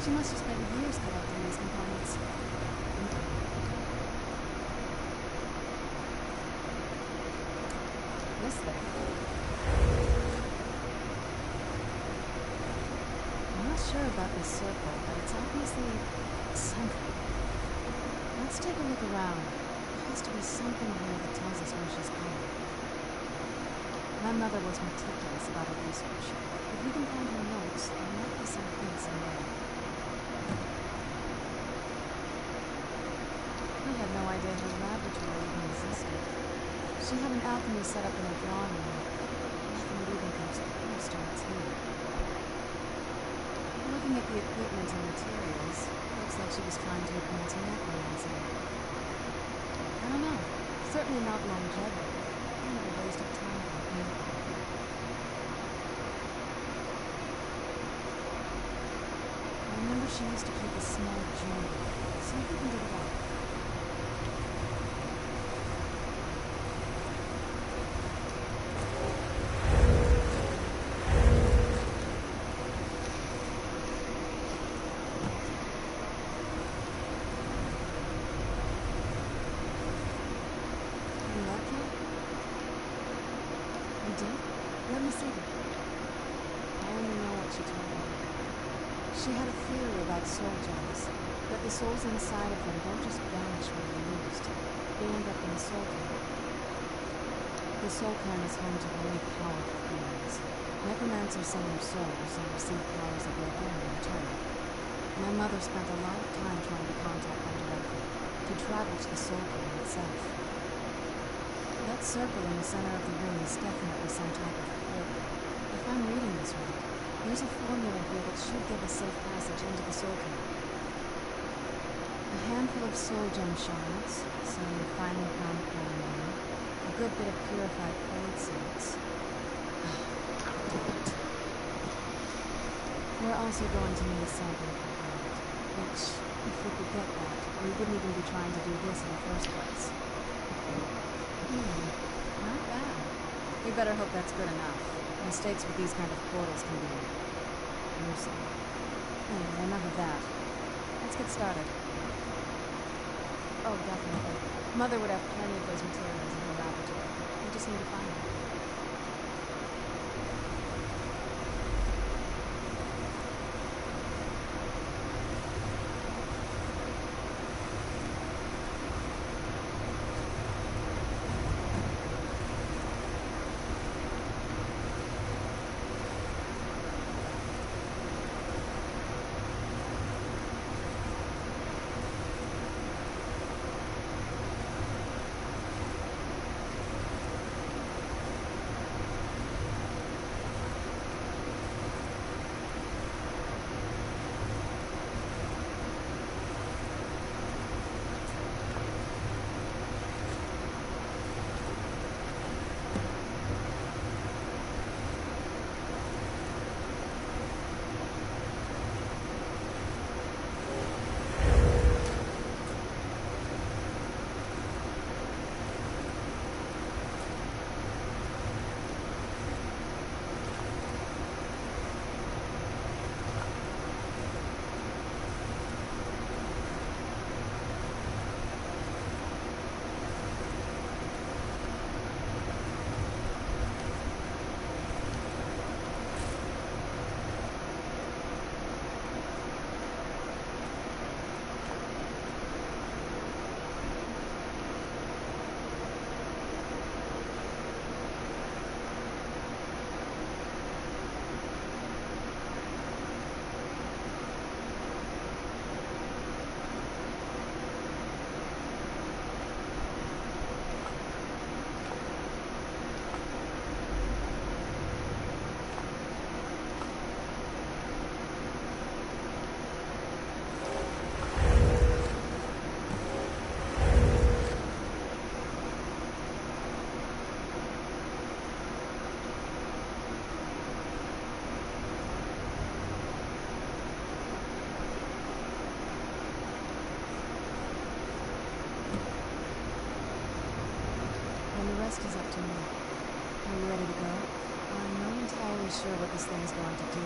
She must have spent years collecting these components. This thing. I'm not sure about this circle, but it's obviously something. Let's take a look around. There has to be something here that tells us where she's going. My mother was meticulous about her research. If we can find her notes, there might be some hints in there. I had no idea her laboratory even existed. She had an alchemy set up in her drawing room. Nothing would even come close to what's here. Looking at the equipment and materials, looks like she was trying to advance her necromancy. I don't know. Certainly not longevity. Kind of a waste of time for me. I remember she used to keep a small jewel. See if we can get it out. Let me see it. I only know what she told me. She had a theory about soul gems, that the souls inside of them don't just vanish when they're used. They end up in the soul cairn. The soul cairn is home to very powerful beings. Necromancers send their souls and receive powers of their own in return. My mother spent a lot of time trying to contact them directly, to travel to the soul cairn itself. That circle in the center of the room is definitely some type of portal. If I'm reading this right, there's a formula here that should give us safe passage into the soul cairn. A handful of soul gem shards, some finely ground cornmeal, a good bit of purified cold seeds. We're also going to need a sampling component, which, if we could get that, we wouldn't even be trying to do this in the first place. Not bad. We better hope that's good enough. Mistakes with these kind of portals can be gruesome. Anyway, enough of that. Let's get started. Oh, definitely. Mother would have plenty of those materials in her laboratory. We just need to find them. rest is up to me. Are you ready to go? I'm not entirely sure what this thing is going to do.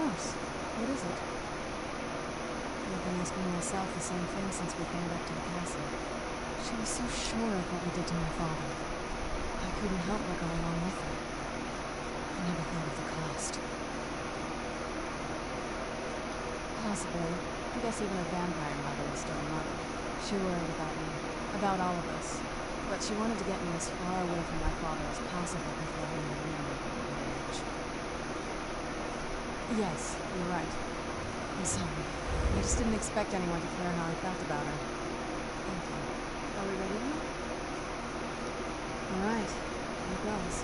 course. What is it? I've been asking myself the same thing since we came back to the castle. She was so sure of what we did to my father. I couldn't help but go along with her. I never thought of the cost. Possibly. I guess even a vampire mother is still a mother. She worried about me. About all of us. But she wanted to get me as far away from my father as possible before he knew my age. Yes, you're right. I'm sorry. I just didn't expect anyone to care how I felt about her. Thank you. Are we ready now? All right. Here goes.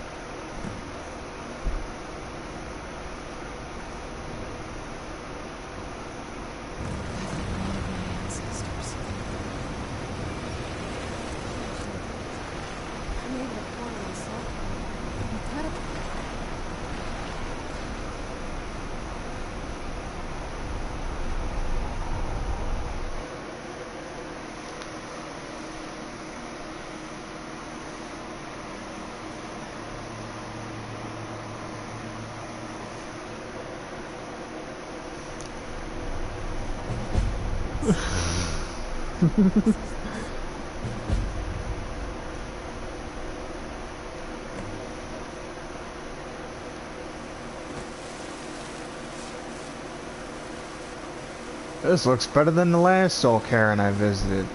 This looks better than the last Soul Cairn I visited.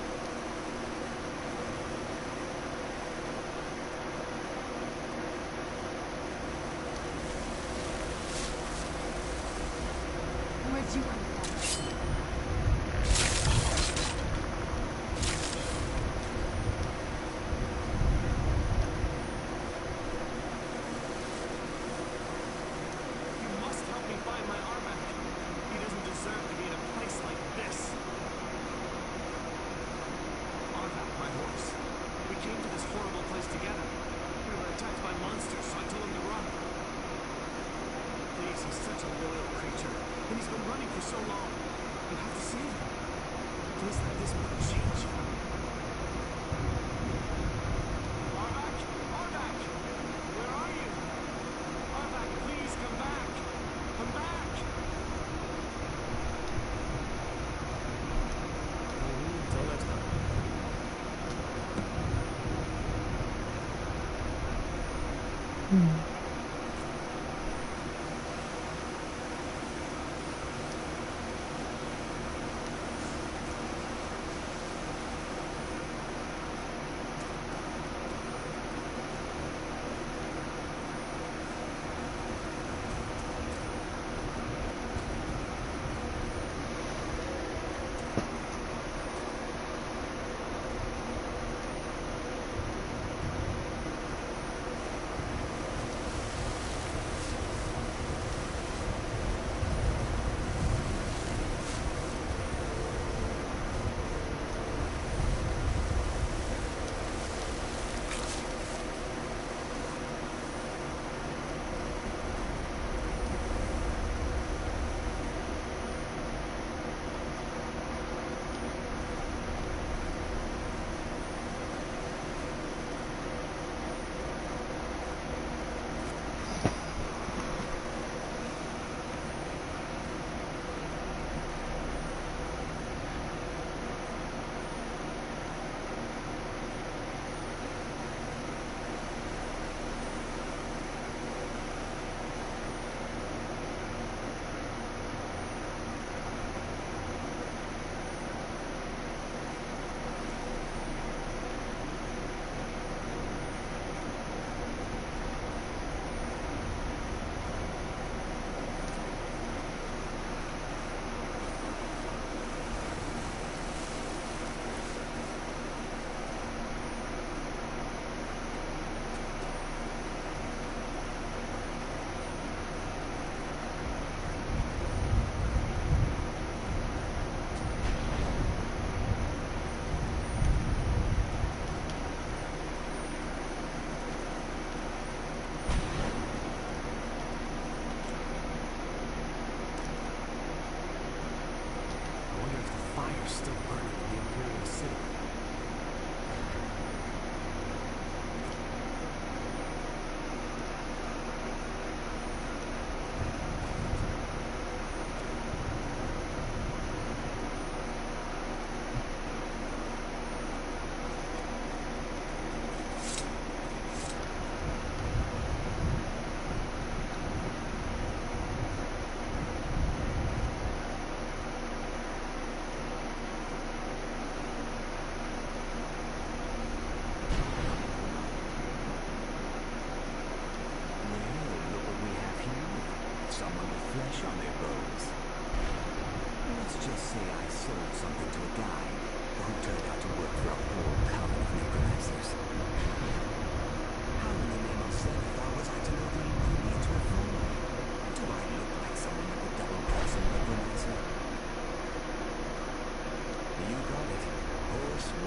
Where'd you come from?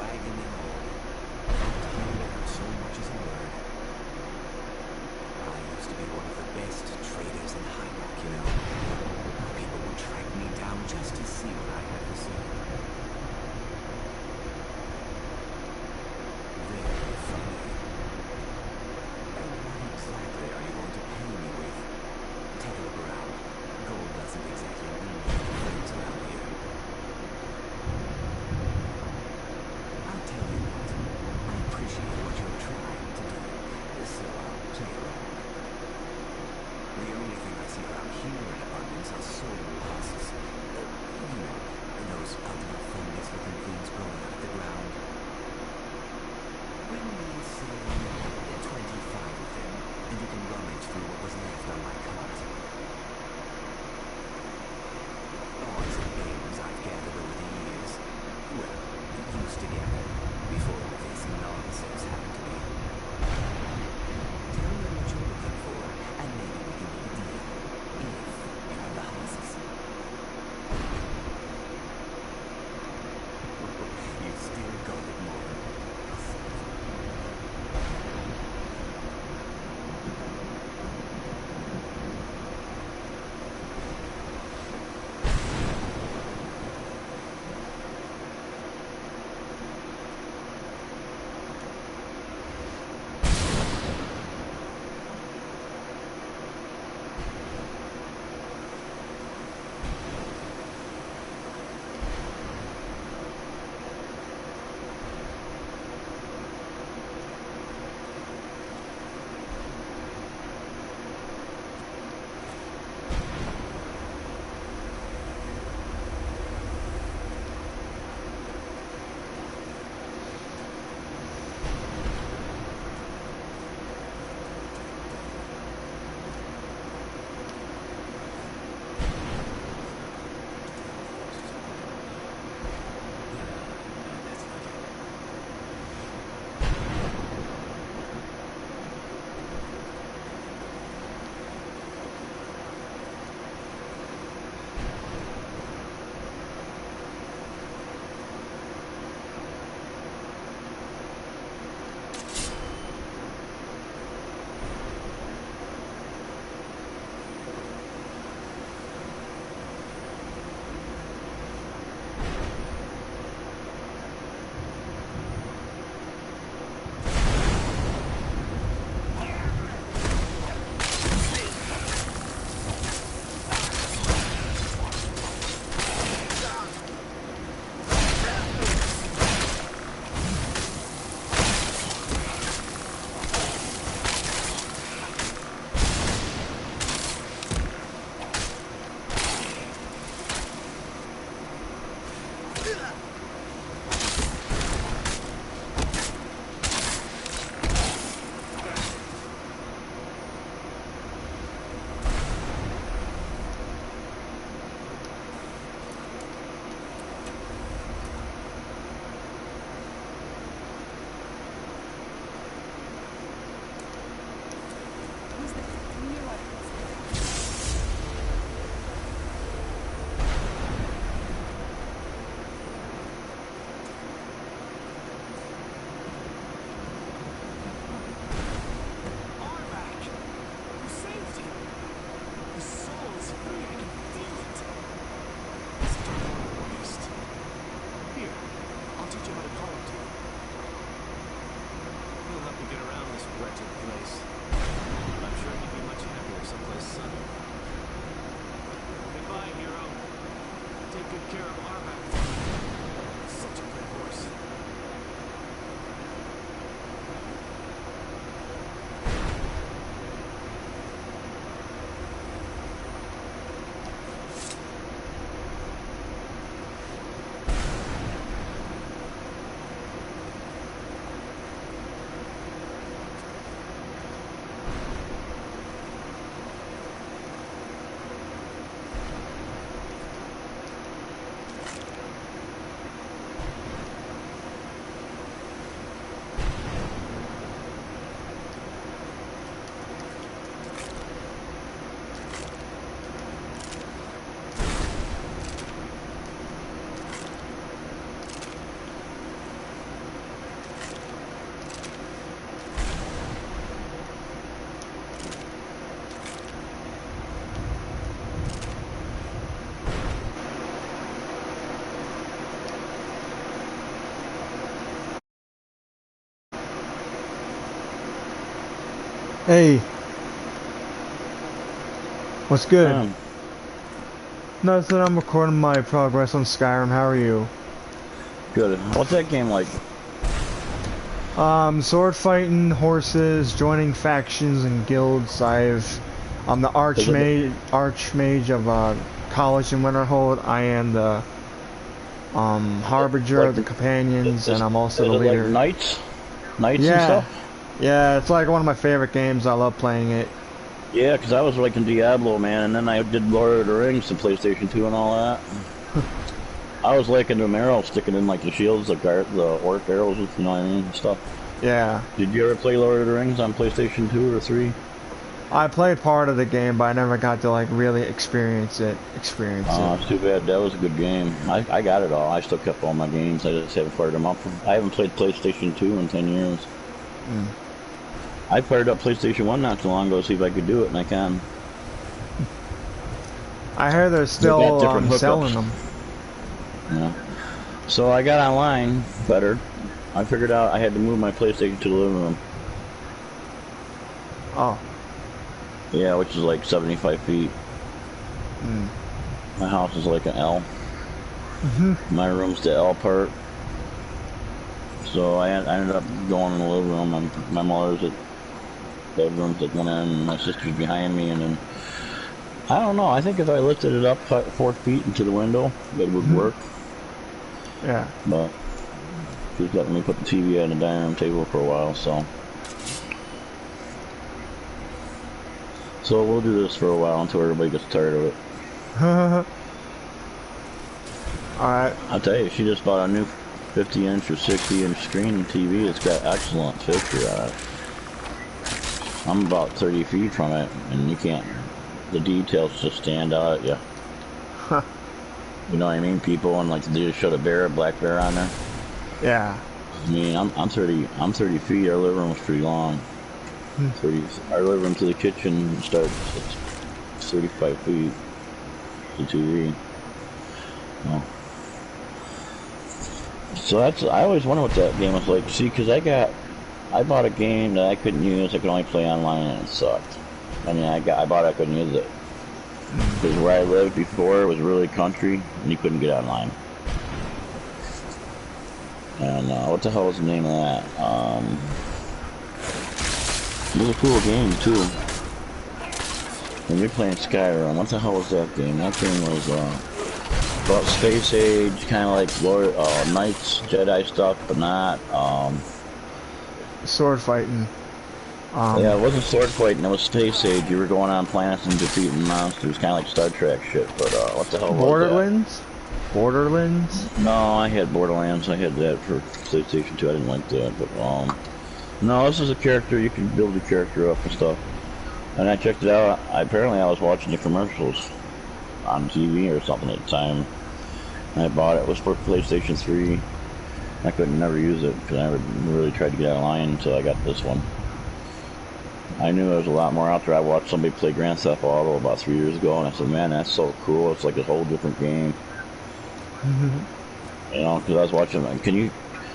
wagon and all. Not hear without so much as a word. I used to be one of the best traders in High Rock, you know. People would track me down just to see what I had to say. Very funny. And what exactly are you going to pay me with? Take a look around. Gold doesn't exactly mean things around here. I'll tell you what. I appreciate what you're trying to do. So I'll play along. The only thing I see around here in abundance are soul husks. You know, Hey, what's good? Um, Nothing, I'm recording my progress on Skyrim. How are you? Good. What's that game like? Sword fighting, horses, joining factions and guilds. I'm the Is it archmage of College in Winterhold. I am the harbinger like of the companions, and I'm also is the it like leader. knights? Knights and Yeah, stuff? yeah, it's like one of my favorite games. I love playing it. Yeah, because I was like in Diablo, man, and then I did Lord of the Rings and PlayStation 2 and all that. I was liking them arrows sticking in like the shields, the orc arrows, you know what I mean, and stuff. Yeah, Did you ever play Lord of the Rings on PlayStation 2 or 3? I played part of the game, but I never got to like really experience it. Oh, it's too bad. That was a good game. I got it all. I still kept all my games. I just haven't fired them up. I haven't played PlayStation 2 in 10 years. Mm. I fired up PlayStation 1 not too long ago to see if I could do it, and I can. I heard they're They got still different hookups. selling them. Yeah. So I got online better. I figured out I had to move my PlayStation to the living room. Oh. Yeah, which is like 75 feet. Mm. My house is like an L. Mm-hmm. My room's the L part. So I ended up going in the living room. My mother's at bedroom's at one end, and my sister's behind me, and then I don't know. I think if I lifted it up 4 feet into the window, it would work. Yeah. But she's letting me put the TV on the dining room table for a while, so we'll do this for a while until everybody gets tired of it. Alright. I'll tell you, she just bought a new 50-inch or 60-inch screen TV. It's got excellent picture on it. I'm about 30 feet from it, and you can't. The details just stand out at you. Huh. You know what I mean? People and like they just showed a black bear on there. Yeah. I mean, I'm 30 feet. Our living room's pretty long. 30. Our living room to the kitchen starts at 35 feet. The TV. Oh. So I always wonder what that game was like. See, because I bought a game that I couldn't use. I could only play online, and it sucked. I mean, I bought it, I couldn't use it. Because where I lived before, it was really country, and you couldn't get online. And what the hell was the name of that? It was a cool game, too. When you're playing Skyrim, what the hell was that game? That game was about space age, kind of like Knights, Jedi stuff, but not. Sword fighting. Yeah, it wasn't sword fighting, it was space age. You were going on planets and defeating monsters, kind of like Star Trek shit, but what the hell was Borderlands? Borderlands? that? No, I had Borderlands, I had that for PlayStation 2, I didn't like that, but no, this is a character, you can build your character up and stuff. And I checked it out, apparently I was watching the commercials on TV or something at the time. And I bought it, it was for PlayStation 3. I couldn't never use it, because I never really tried to get online until I got this one. I knew there was a lot more out there. I watched somebody play Grand Theft Auto about 3 years ago, and I said, man, that's so cool. It's like a whole different game. You know, because I was watching, can you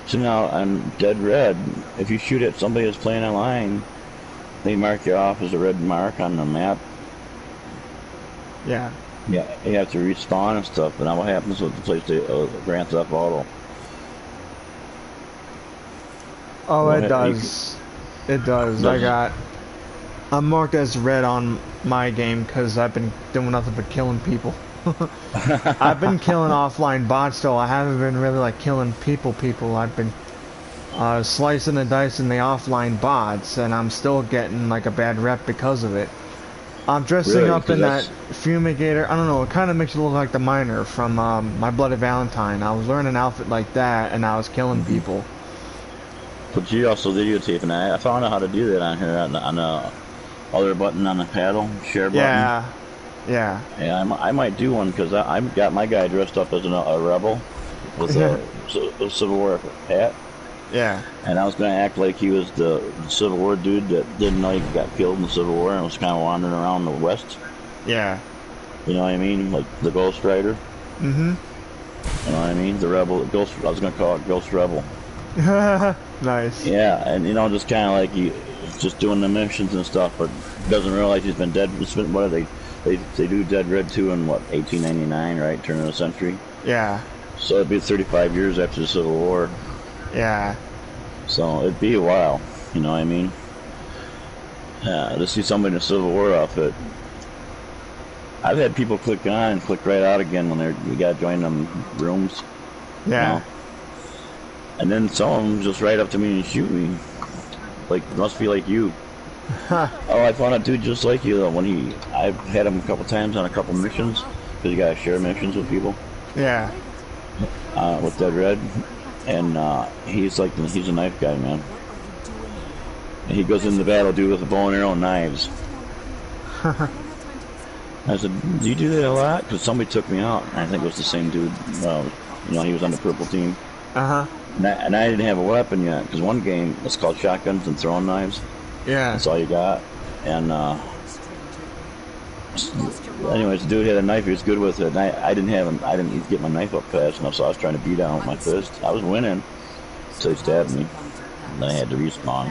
see now on Dead Red, if you shoot at somebody that's playing online, they mark you off as a red mark on the map. Yeah. Yeah, you have to respawn and stuff, but now what happens with the PlayStation Grand Theft Auto? Oh, Well, it does. It does. I'm marked as red on my game because I've been doing nothing but killing people. I've been killing offline bots though. I haven't been really like killing people. I've been slicing and dicing the offline bots, and I'm still getting like a bad rep because of it. I'm dressing Really? up in 'Cause that fumigator. I don't know. It kind of makes you look like the miner from My Bloody Valentine. I was wearing an outfit like that, and I was killing people. But you also videotaping that. I found out how to do that on here on the other button on the paddle, share button. Yeah. Yeah. Yeah, I might do one because I got my guy dressed up as a rebel with a Civil War hat. Yeah. And I was going to act like he was the Civil War dude that didn't know he got killed in the Civil War and was kind of wandering around the West. Yeah. You know what I mean? Like the Ghost Rider. Mm-hmm. You know what I mean? The Rebel. I was going to call it Ghost Rebel. Nice. Yeah, and you know, just kind of like just doing the missions and stuff, but doesn't realize he's been dead. It's been, what are they? They do Dead Red 2 in what, 1899, right? Turn of the century. Yeah. So it'd be 35 years after the Civil War. Yeah. So it'd be a while, you know what I mean? To see somebody in a Civil War outfit. I've had people click on and click right out again when you gotta join them rooms. Yeah. You know? And then some of them just right up to me and shoot me. Like, must be like you. Oh, I found a dude just like you though. I've had him a couple times on a couple missions, because you gotta share missions with people. Yeah. With Dead Red, and he's a knife guy, man. And he goes into battle, dude, with a bow and arrow and knives. I said, do you do that a lot? Because somebody took me out, and I think it was the same dude. You know, he was on the purple team. Uh-huh. And I didn't have a weapon yet, because one game was called Shotguns and Throwing Knives. Yeah. That's all you got. And anyways, the dude had a knife. He was good with it. And I didn't get my knife up fast enough, so I was trying to beat down with my fist. I was winning, so he stabbed me. And then I had to respawn.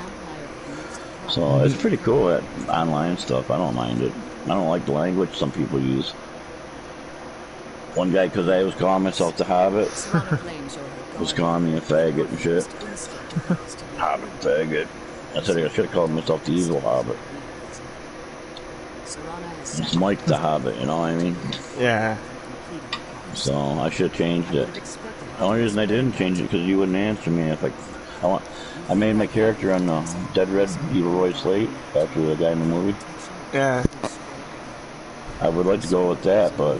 So it's pretty cool, that online stuff. I don't mind it. I don't like the language some people use. One guy, because I was calling myself the Hobbit, was calling me a faggot and shit. Hobbit faggot. I said I should have called myself the Evil Hobbit. It's Mike the Hobbit, you know what I mean? Yeah. So I should have changed it. The only reason I didn't change it because you wouldn't answer me. I made my character on Dead Red Evil Roy Slate after the guy in the movie. Yeah. I would like to go with that, but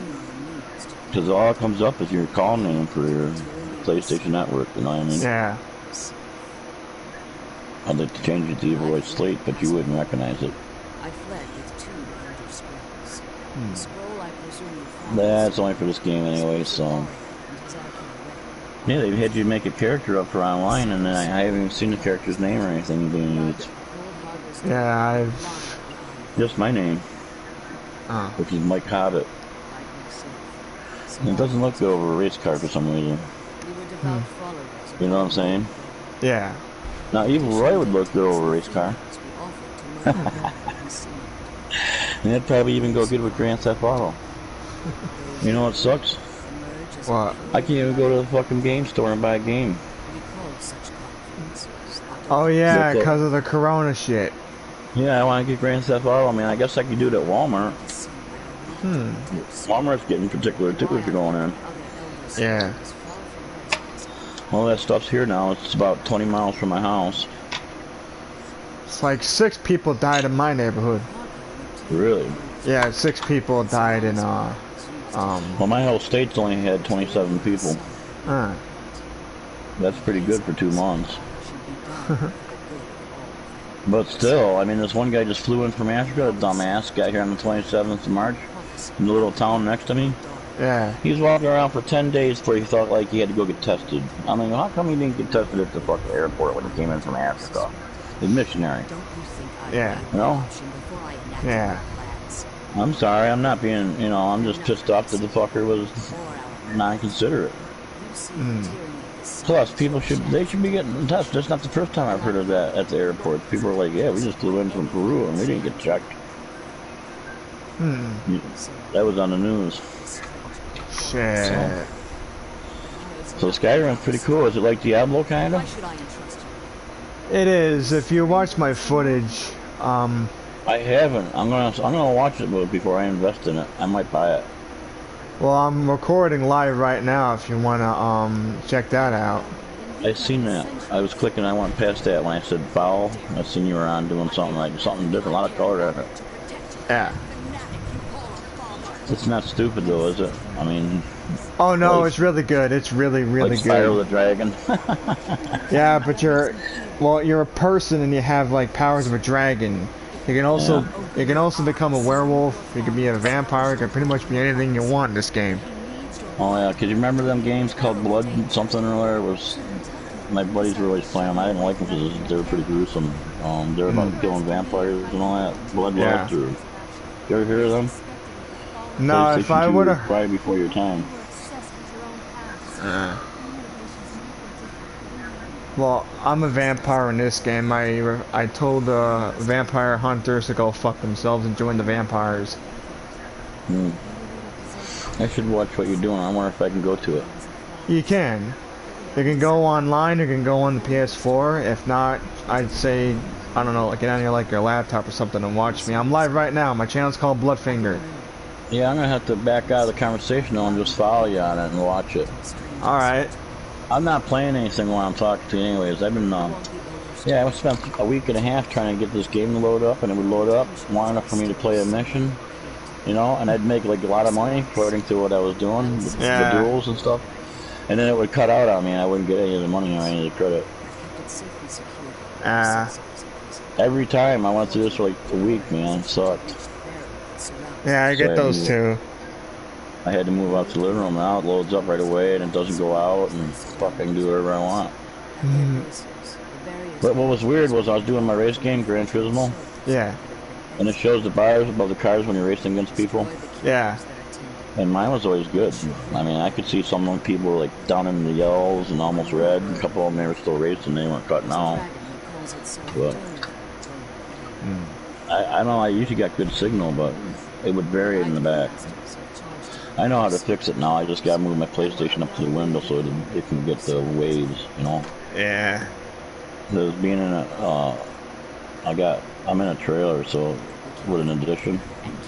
because all it comes up is your call name for your PlayStation Network, you know what I mean? Yeah. I'd like to change it to Evil Roy Slate, but you wouldn't recognize it. I fled with 2 Elder Scrolls. The scroll I presume you found. That's only for this game anyway, so. Yeah, they had you make a character up for online, and then I haven't even seen the character's name or anything being used. Yeah, Just my name, which is Mike Hobbit. And it doesn't look good over a race car for some reason. You know what I'm saying? Yeah. Now, Evil Roy would look good over a race car. And that'd probably even go good with Grand Theft Auto. You know what sucks? What? I can't even go to the fucking game store and buy a game. Oh yeah, because of the Corona shit. Yeah, I want to get Grand Theft Auto. I mean, I guess I could do it at Walmart. Walmart's getting particular too if you're going in. Yeah. All that stuff's here now. It's about 20 miles from my house. It's like 6 people died in my neighborhood. Really? Yeah, 6 people died in Well, my whole state's only had 27 people. That's pretty good for 2 months. But still, I mean, this one guy just flew in from Africa, a dumbass, got here on the 27th of March, in the little town next to me. Yeah. He was walking around for 10 days before he thought like he had to go get tested. I mean, how come he didn't get tested at the fucking airport when he came in from Africa? He's missionary. Yeah. You know? Yeah. I'm sorry, I'm not being, you know, I'm just pissed off that the fucker was non-considerate. Plus, they should be getting tested. That's not the first time I've heard of that at the airport. People are like, yeah, we just flew in from Peru and we didn't get checked. That was on the news. Shit. So Skyrim's pretty cool. Is it like Diablo, kind of? It is. If you watch my footage, I haven't. I'm gonna watch it before I invest in it. I might buy it. Well, I'm recording live right now. If you wanna check that out. I seen that. I was clicking. I went past that when I said foul. I seen you were on doing something different. A lot of color in it. Yeah. It's not stupid though, is it? I mean. Oh no, like, it's really good. It's really like good. Spyro the Dragon. Yeah, but you're a person and you have like powers of a dragon. You can also become a werewolf. You can be a vampire. You can pretty much be anything you want in this game. Oh yeah, cause you remember them games called Blood something or other? It was my buddies were always playing them. I didn't like them because they were pretty gruesome. They were about killing vampires and all that. Bloodlust. Or you ever hear of them? No, if I would have right before your time. Well, I'm a vampire in this game. I told the vampire hunters to go fuck themselves and join the vampires. Hmm. I should watch what you're doing. I wonder if I can go to it. You can. You can go online, you can go on the PS4. If not, I'd say, I don't know, get on your like your laptop or something and watch me. I'm live right now. My channel's called Bloodfinger. Yeah, I'm gonna have to back out of the conversation though and just follow you on it and watch it. Alright. I'm not playing anything while I'm talking to you anyways. I've been, yeah, I spent a week and a half trying to get this game to load up, and it would load up long enough for me to play a mission, you know, and I'd make like a lot of money according to what I was doing, the duels and stuff. And then it would cut out on me and I wouldn't get any of the money or any of the credit. Every time I went through this for like a week, man, it sucked. Yeah, I get those too. I had to move out to the living room. Now it loads up right away and it doesn't go out, and fuck, I can do whatever I want. But what was weird was I was doing my race game, Gran Turismo. Yeah. And it shows the bars above the cars when you're racing against people. Yeah. And mine was always good. I mean, I could see some people were like down in the yellows and almost red. A couple of them, they were still racing, they weren't cutting out. But I don't know, I usually got good signal, but it would vary in the back. I know how to fix it now. I just gotta move my PlayStation up to the window so it can get the waves, you know. Yeah. There's being in a, I'm in a trailer, so with an addition,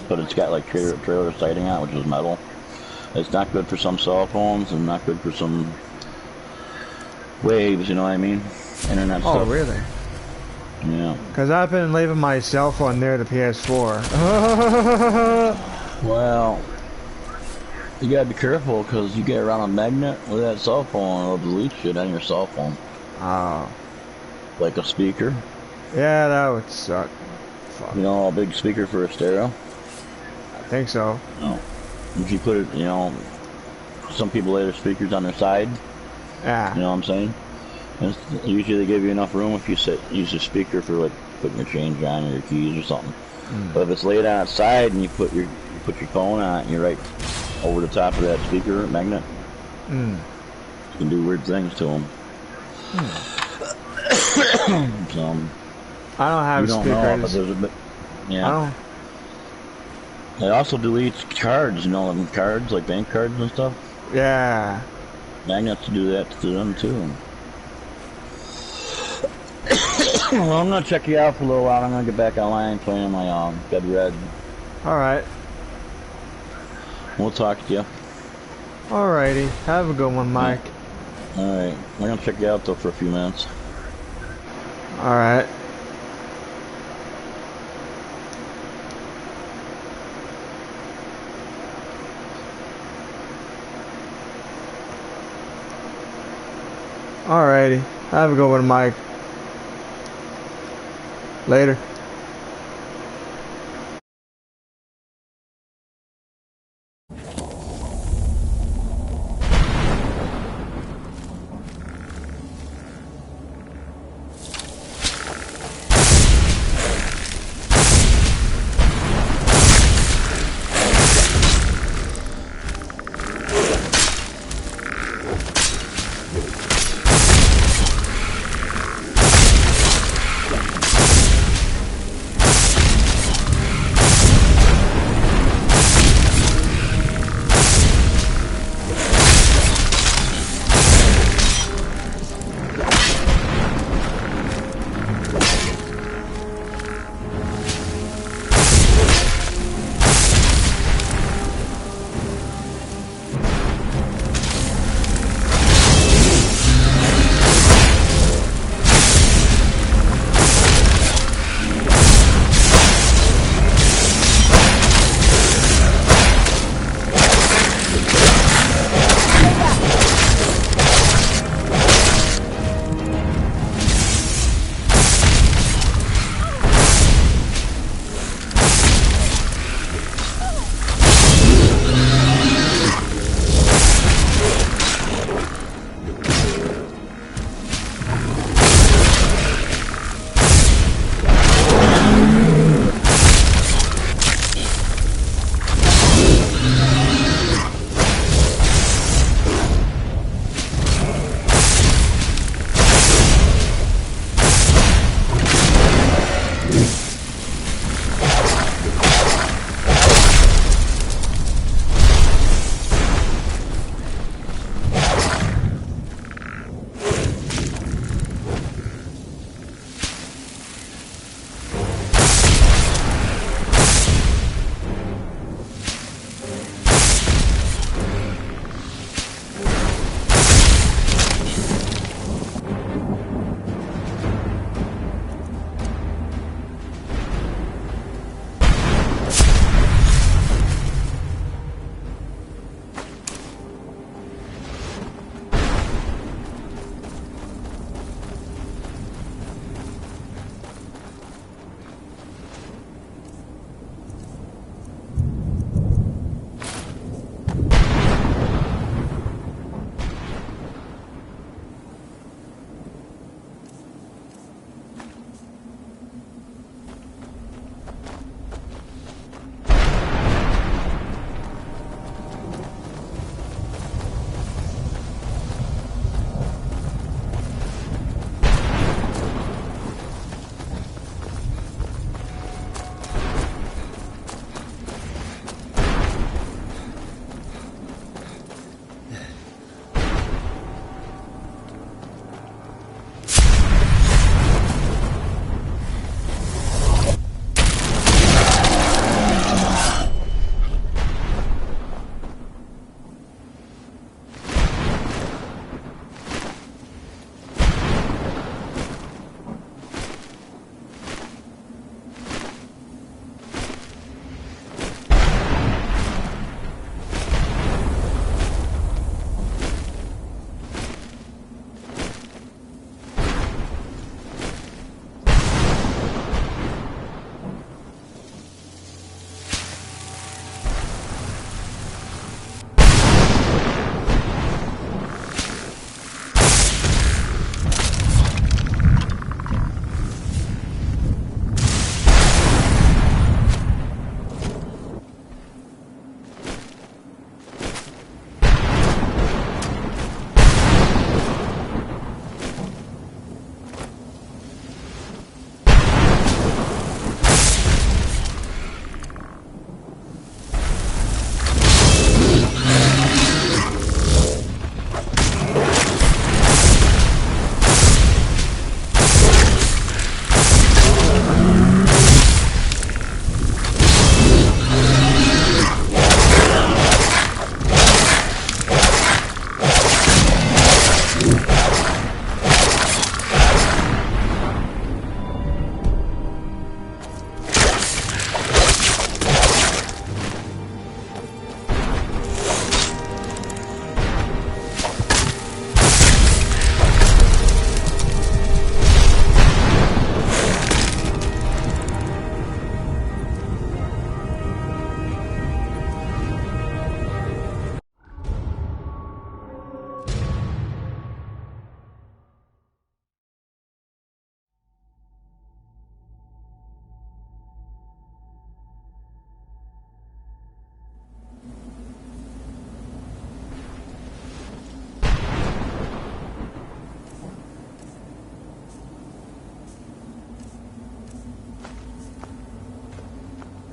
but it's got like trailer siding on it, which is metal. It's not good for some cell phones and not good for some waves, you know what I mean? Internet stuff. Oh, really? Yeah. Because I've been leaving my cell phone near the PS4. Well, you gotta be careful because you get around a magnet with that cell phone, it'll delete shit on your cell phone. Oh. Like a speaker. Yeah, that would suck. Fuck. You know, a big speaker for a stereo. I think so. No. If you put it, you know, some people lay their speakers on their side. Yeah. You know what I'm saying? And usually they give you enough room if you use a speaker for like putting your change on or your keys or something. But if it's laid on its side and you put your phone on it and you're right over the top of that speaker magnet, you can do weird things to them. So, I don't have speakers. Know, but there's a bit, yeah. I don't. It also deletes cards, you know, cards like bank cards and stuff. Yeah. Magnets do that to them too. Well, I'm gonna check you out for a little while. I'm gonna get back online playing my Dead Red. Alright. We'll talk to you. Alrighty. Have a good one, Mike. Alright. We're gonna check you out though for a few minutes. Alright. Alrighty. Have a good one, Mike. Later.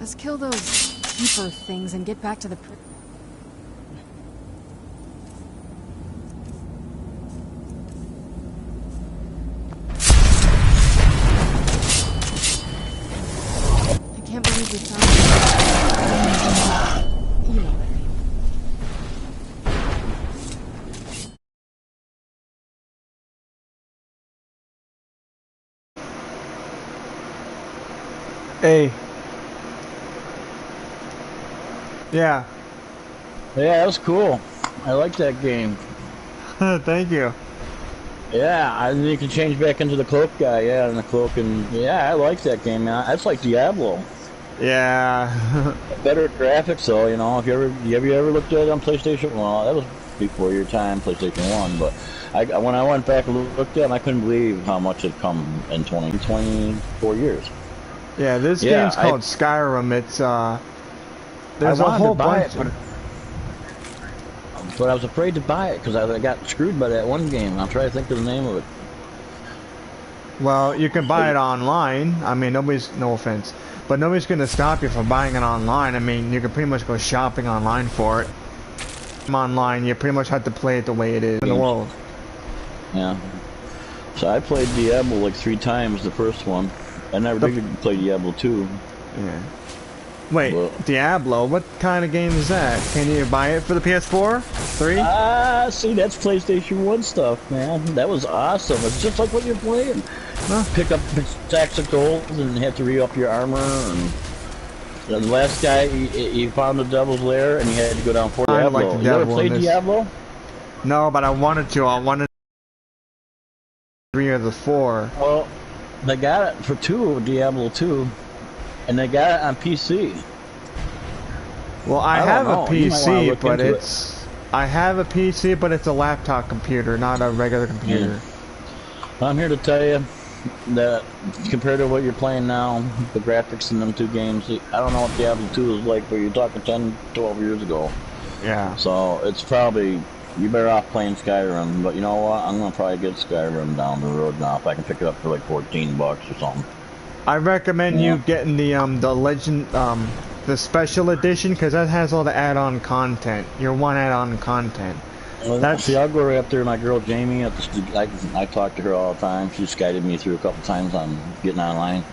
Let's kill those keeper things and get back to the... I can't believe we found it. You know what I mean. Hey. Yeah. Yeah, that was cool. I like that game. Thank you. Yeah, and you can change back into the cloak guy, yeah, and the cloak, and yeah, I like that game, man. That's like Diablo. Yeah. Better graphics, though, you know. Have you ever looked at it on PlayStation? Well, that was before your time, PlayStation 1, but when I went back and looked at it, I couldn't believe how much it come in 24 years. Yeah, this game's called Skyrim. It's there's a whole bunch. But I was afraid to buy it because I got screwed by that one game. I'm trying to think of the name of it. Well, you can buy it online. I mean, no offense, but nobody's going to stop you from buying it online. I mean, you can pretty much go shopping online for it. Online, you pretty much have to play it the way it is in the world. Yeah. So I played Diablo like 3 times, the first one. I never did play Diablo 2. Yeah. Wait, well, Diablo? What kind of game is that? Can you buy it for the PS4? 3? See, that's PlayStation 1 stuff, man. That was awesome. It's just like what you're playing. Huh? Pick up stacks of gold and have to re-up your armor. And the last guy, he found the Devil's Lair and he had to go down for Diablo. Like the you ever played Diablo? No, but I wanted to. I wanted 3 or the 4. Well, they got it for Diablo 2. And they got it on PC. Well, I have a PC, but I have a PC, but it's a laptop computer, not a regular computer. Yeah. I'm here to tell you that compared to what you're playing now, the graphics in them 2 games, I don't know what Diablo 2 is like, but you're talking 10, 12 years ago. Yeah. So it's probably, you're better off playing Skyrim, but you know what? I'm going to probably get Skyrim down the road now if I can pick it up for like $14 or something. I recommend you getting the legend, the special edition, because that has all the add-on content. Your one add-on content. Well, see, I'll go right up there. My girl Jamie, I talk to her all the time. She's guided me through a couple times on getting online,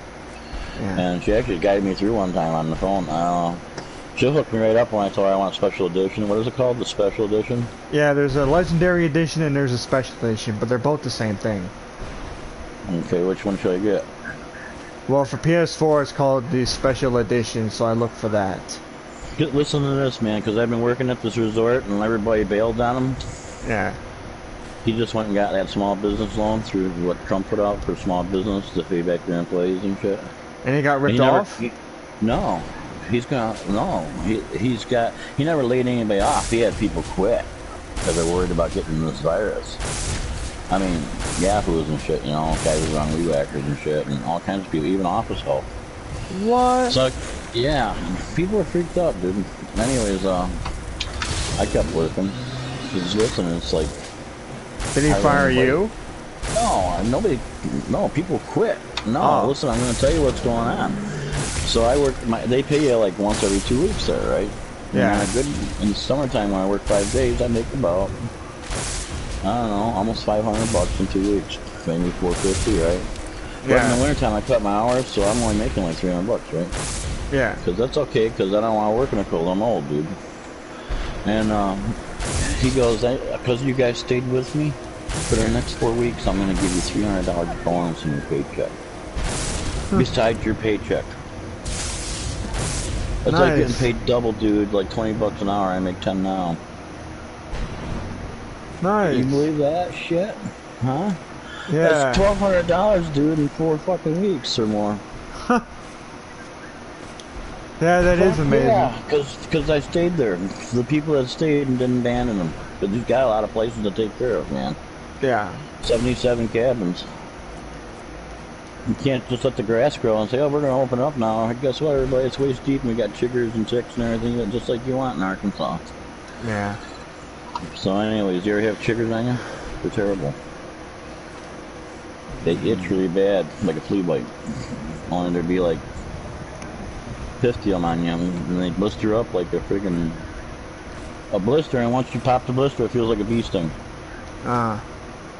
and she actually guided me through one time on the phone. She'll hook me right up when I tell her I want a special edition. What is it called? The special edition? Yeah, there's a legendary edition and there's a special edition, but they're both the same thing. Okay, which one should I get? Well, for PS4, it's called the Special Edition, so I look for that. Listen to this, man, because I've been working at this resort, and everybody bailed on him. Yeah. He just went and got that small business loan through what Trump put out for small business to pay back their employees and shit. And he got ripped off? No. He never laid anybody off. He had people quit because they're worried about getting this virus. I mean, yahoos and shit, you know, guys who run weed whackers and shit, and all kinds of people, even office help. What? So, yeah, people are freaked out, dude. Anyways, I kept working. Just listen, it's like... Did he fire you? No, people quit. No, listen, I'm going to tell you what's going on. So I work, they pay you like once every 2 weeks there, right? Yeah. In the summertime when I work 5 days, I make about... I don't know, almost $500 in 2 weeks. Maybe $450, right? But in the wintertime, I cut my hours, so I'm only making like $300, right? Yeah. Because that's okay, because I don't want to work in the cold. I'm old, dude. And he goes, because you guys stayed with me for the next 4 weeks, I'm going to give you $300 bonus in your paycheck. Besides your paycheck. It's like getting paid double, dude. Like $20 an hour. I make 10 now. Nice. You believe that shit? Huh? Yeah. That's $1,200, dude, in 4 fucking weeks or more. Yeah, that is amazing. Yeah, because I stayed there. The people that stayed and didn't abandon them. Because you've got a lot of places to take care of, man. Yeah. 77 cabins. You can't just let the grass grow and say, oh, we're going to open up now. Guess what, everybody? It's waist deep and we got chiggers and chicks and everything just like you want in Arkansas. Yeah. So anyways, you ever have chiggers on you? They're terrible. They itch really bad, like a flea bite. Only there'd be like pythium on you, and they blister up like a friggin' a blister, and once you pop the blister, it feels like a bee sting.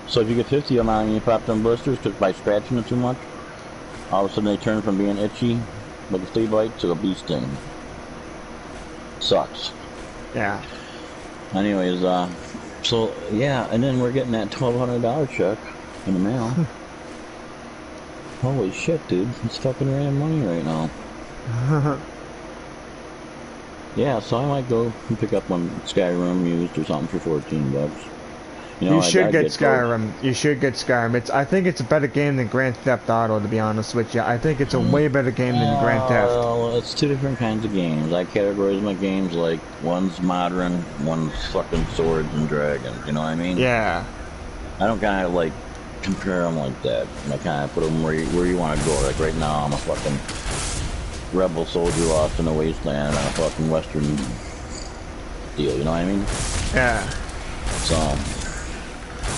So if you get pythium on you, you pop them blisters, because by scratching it too much, all of a sudden they turn from being itchy, like a flea bite, to a bee sting. Sucks. Yeah. Anyways, so yeah, and then we're getting that $1,200 check in the mail. Holy shit, dude! It's fucking random money right now. Yeah, so I might go and pick up one Skyrim used or something for $14. You know, You should get Skyrim. You should get Skyrim. I think it's a better game than Grand Theft Auto, to be honest with you. I think it's a way better game than Grand Theft. Well, it's two different kinds of games. I categorize my games like one's modern, one's fucking swords and dragons. You know what I mean? Yeah. I don't kind of like compare them like that. I kind of put them where you want to go. Like right now, I'm a fucking rebel soldier lost in the wasteland on a fucking western deal. You know what I mean? Yeah. So.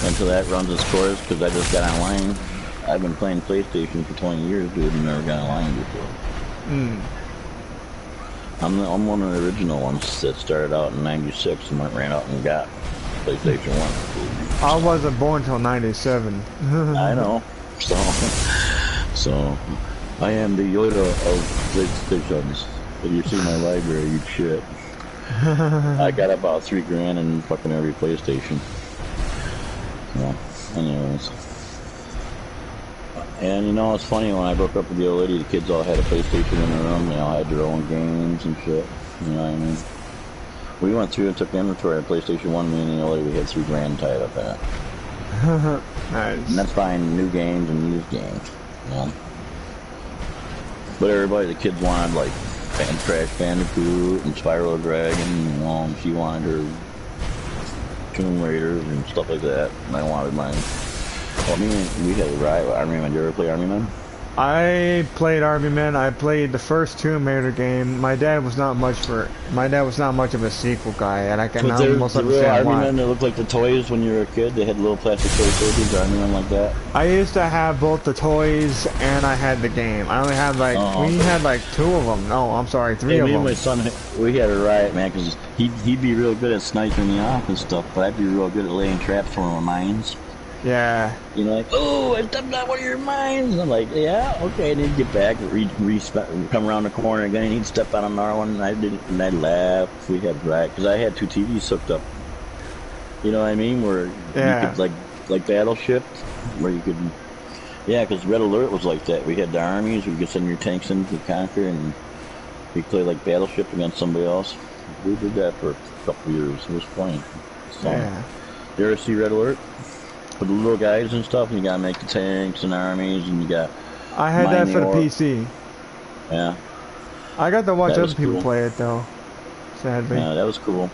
Until that runs its course, because I just got online. I've been playing PlayStation for 20 years, dude, and never got online before. I'm one of the original ones that started out in '96 and ran out and got PlayStation 1. I wasn't born till '97. I know. So I am the Yoda of PlayStations. If you see my library, you'd shit. I got about $3,000 in fucking every PlayStation. Well, anyways. And you know, it's funny, when I broke up with the old lady, the kids all had a PlayStation in their room. They all had their own games and shit. You know what I mean? We went through and took the inventory of PlayStation 1, me and the old lady, we had $3,000 tied up in it. Nice. And that's buying new games and used games. You know? But everybody, the kids wanted like Crash Bandicoot and Spyro Dragon, you know, and she wanted her Tomb Raiders and stuff like that, and I wanted mine. Well, we had a ride with Army Men. Did you ever play Army Men? I played Army Men. I played the first Tomb Raider game. My dad was not much of a sequel guy, and I can almost understand why. Army Men that looked like the toys when you were a kid. They had little plastic toy soldiers, Army Men like that. I used to have both the toys and I had the game. I only had like we had like 2 of them. No, I'm sorry, 3 of them. Me and my son, we had a riot, man, because he'd be real good at sniping me off and stuff, but I'd be real good at laying traps for my mines. Yeah. You know, like, oh, I stepped on one of your mines. And I'm like, yeah, okay. And he'd get back, come around the corner again, and he'd step on another one, and I'd laugh. We had right, because I had 2 TVs hooked up. You know what I mean? Where you could like Battleship, where you could, yeah, because Red Alert was like that. We had the armies, we could send your tanks in to conquer, and we play like Battleship against somebody else. We did that for a couple of years. It was funny. So, yeah. You ever see Red Alert? For the little guys and stuff, and you gotta make the tanks and armies, and you got. I had that for the PC. Yeah. I got to watch other people play it though. Sadly. Yeah, that was cool.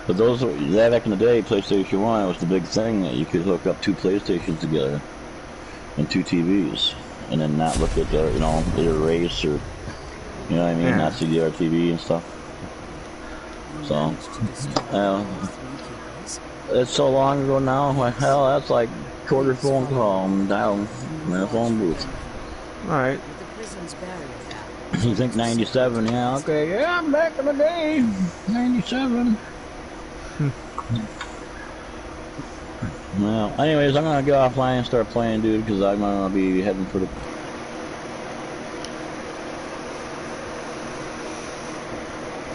But that back in the day, PlayStation 1 was the big thing, that you could hook up 2 PlayStations together and 2 TVs, and then not look at the, you know, either race or, you know what I mean, not see the RTV and stuff. So, it's so long ago now. Well, hell, that's like quarter phone call. I'm down in a phone booth. Alright. You think 97? Yeah, okay. Yeah, I'm back in the day. 97. Well, anyways, I'm gonna go offline and start playing, dude, because I'm gonna be heading for the.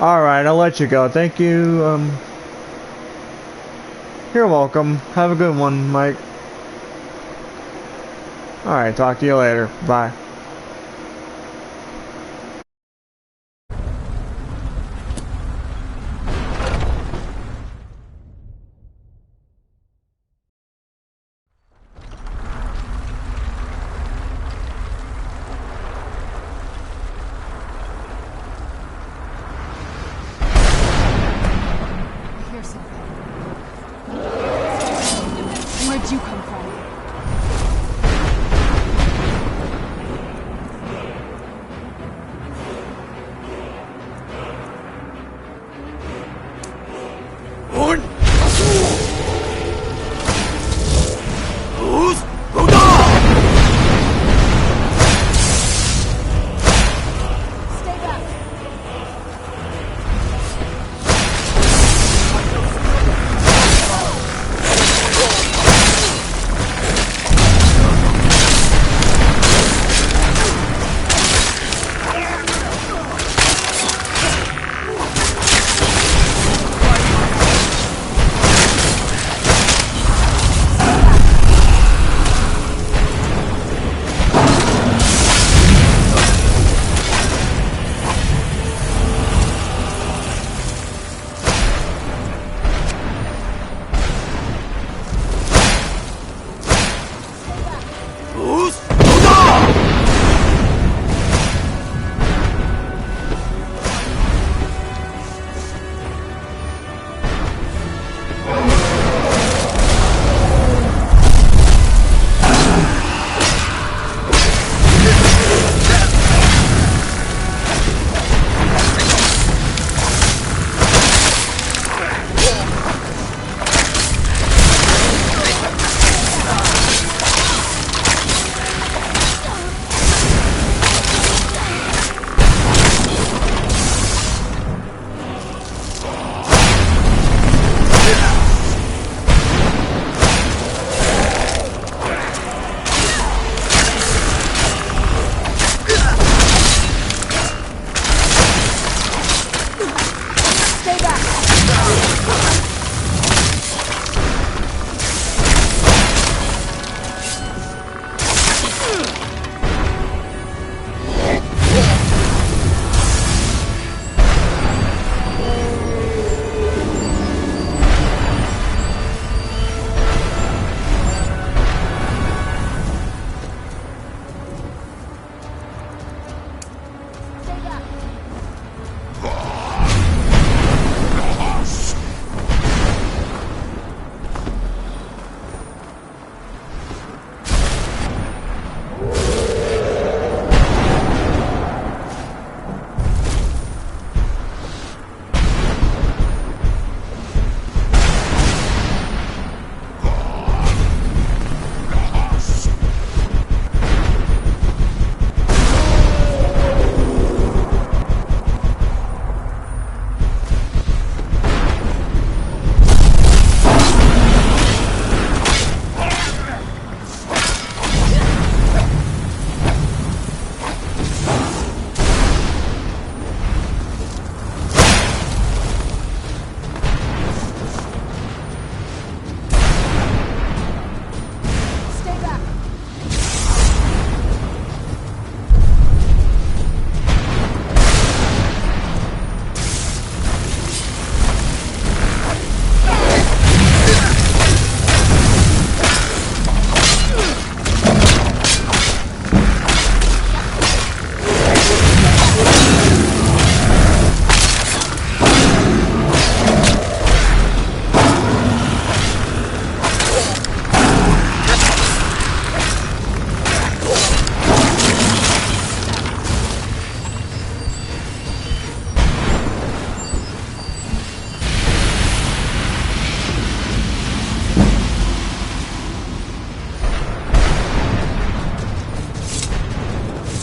Alright, I'll let you go. Thank you, You're welcome. Have a good one, Mike. Alright, talk to you later. Bye.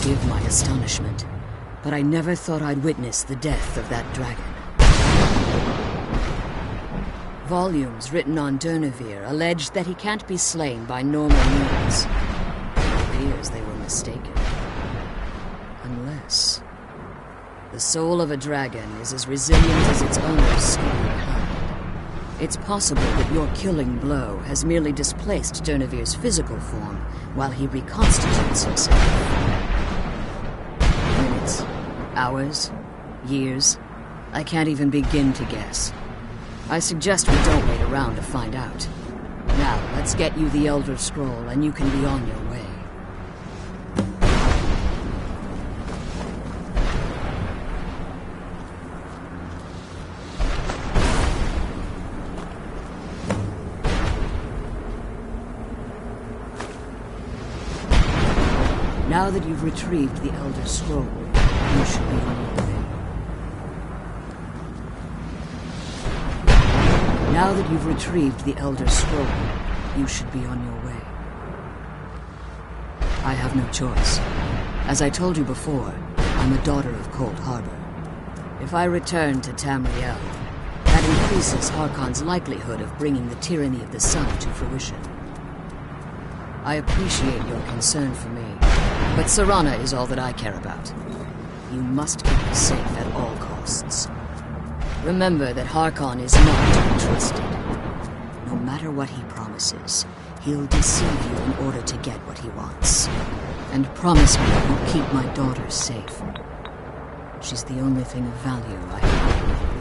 forgive my astonishment, but I never thought I'd witness the death of that dragon. Volumes written on Durnevere allege that he can't be slain by normal means. It appears they were mistaken. Unless... the soul of a dragon is as resilient as its owner's scary hide. It's possible that your killing blow has merely displaced Durnevere's physical form while he reconstitutes himself. Minutes, hours, years, I can't even begin to guess. I suggest we don't wait around to find out. Now, let's get you the Elder Scroll and you can be on your way. Now that you've retrieved the Elder Scroll, you should be on your way. Now that you've retrieved the Elder Scroll, you should be on your way. I have no choice. As I told you before, I'm a daughter of Cold Harbor. If I return to Tamriel, that increases Harkon's likelihood of bringing the tyranny of the sun to fruition. I appreciate your concern for me, but Serana is all that I care about. You must keep her safe at all costs. Remember that Harkon is not to be trusted. No matter what he promises, he'll deceive you in order to get what he wants. And promise me you'll keep my daughter safe. She's the only thing of value I have.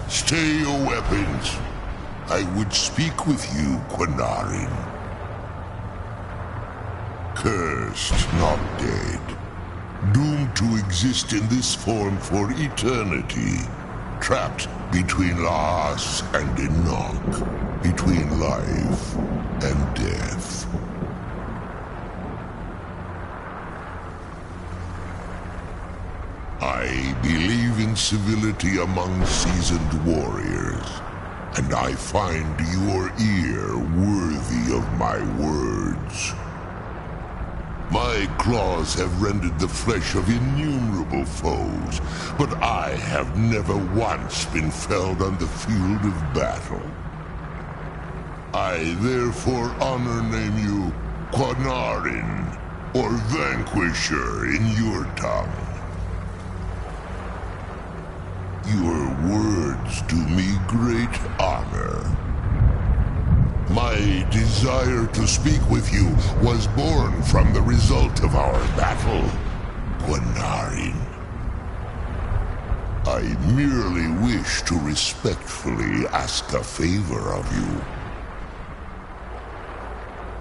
Stay your weapons. I would speak with you, Quinarin. Cursed, not dead. Doomed to exist in this form for eternity. Trapped between Laas and Enoch. Between life and death. I believe in civility among seasoned warriors, and I find your ear worthy of my words. My claws have rended the flesh of innumerable foes, but I have never once been felled on the field of battle. I therefore honor name you Quinarin, or Vanquisher in your tongue. Your words do me great honor. My desire to speak with you was born from the result of our battle, Quinarin. I merely wish to respectfully ask a favor of you.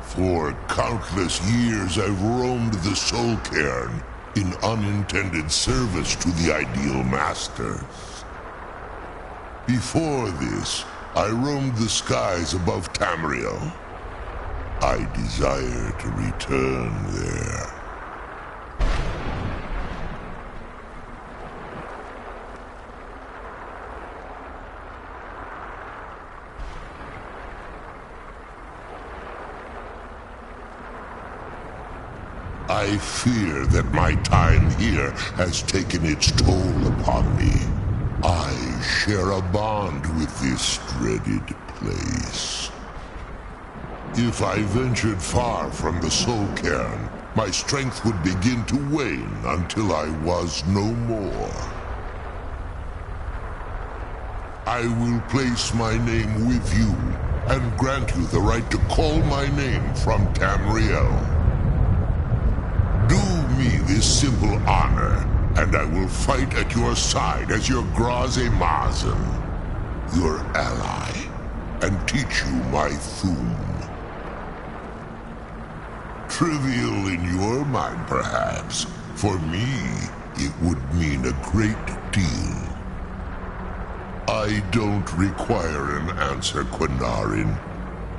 For countless years I've roamed the Soul Cairn in unintended service to the Ideal Masters. Before this, I roamed the skies above Tamriel. I desire to return there. I fear that my time here has taken its toll upon me. I share a bond with this dreaded place. If I ventured far from the Soul Cairn, my strength would begin to wane until I was no more. I will place my name with you and grant you the right to call my name from Tamriel. Do me this simple honor, and I will fight at your side as your Graze Mazen, your ally, and teach you my Thum. Trivial in your mind, perhaps. For me, it would mean a great deal. I don't require an answer, Quinarin.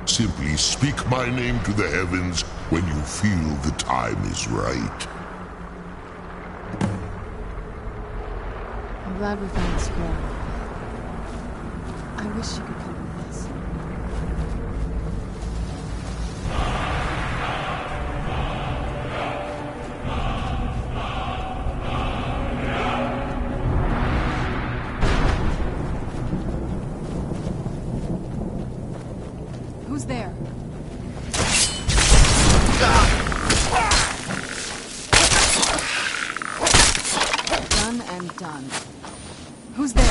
Simply speak my name to the heavens when you feel the time is right. I'm glad we found the scroll. I wish you could come with us. Who's there? Done and done. Who's there?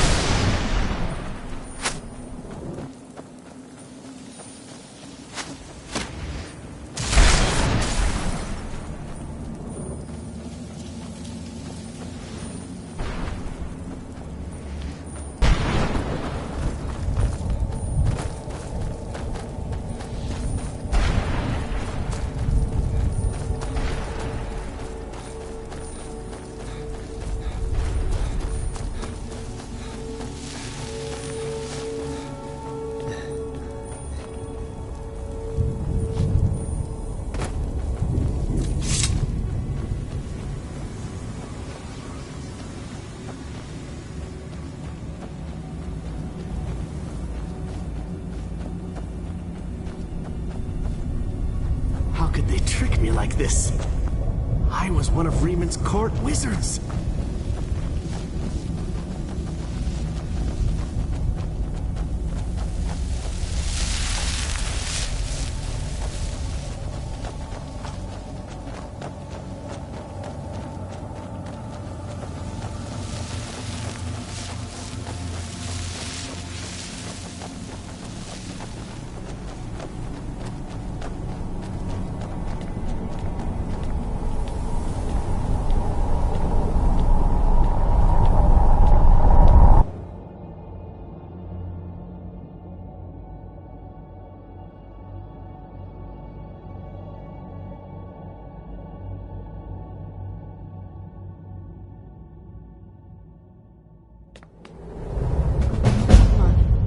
How could they trick me like this? I was one of Rieman's court wizards.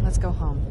Let's go home.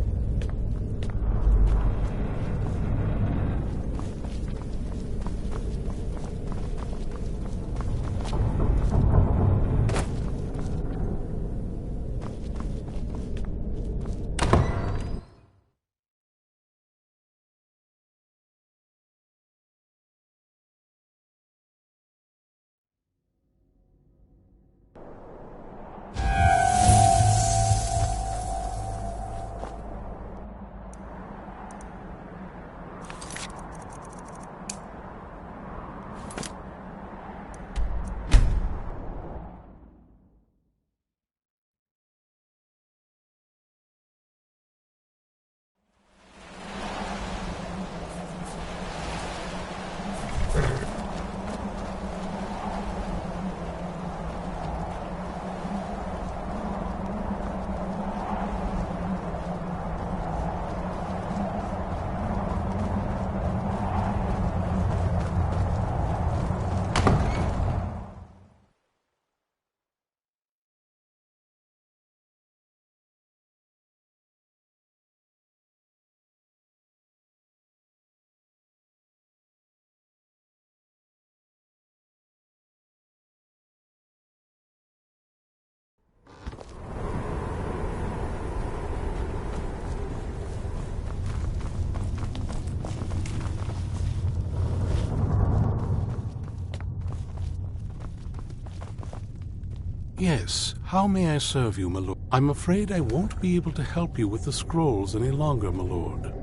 Yes, how may I serve you, my lord? I'm afraid I won't be able to help you with the scrolls any longer, my lord.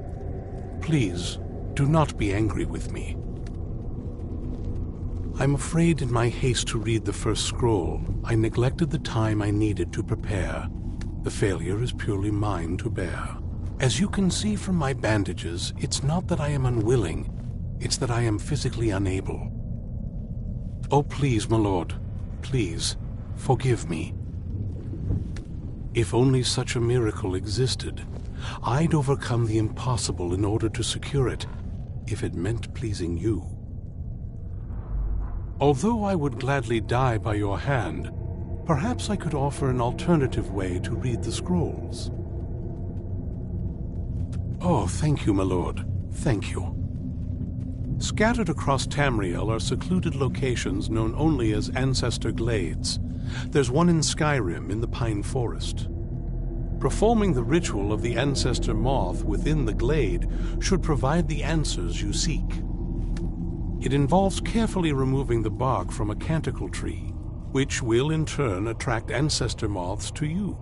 Please, do not be angry with me. I'm afraid in my haste to read the first scroll, I neglected the time I needed to prepare. The failure is purely mine to bear. As you can see from my bandages, it's not that I am unwilling, it's that I am physically unable. Oh, please, my lord, please, forgive me. If only such a miracle existed, I'd overcome the impossible in order to secure it, if it meant pleasing you. Although I would gladly die by your hand, perhaps I could offer an alternative way to read the scrolls. Oh, thank you, my lord. Thank you. Scattered across Tamriel are secluded locations known only as Ancestor Glades. There's one in Skyrim in the Pine Forest. Performing the ritual of the Ancestor Moth within the glade should provide the answers you seek. It involves carefully removing the bark from a canticle tree, which will in turn attract Ancestor Moths to you.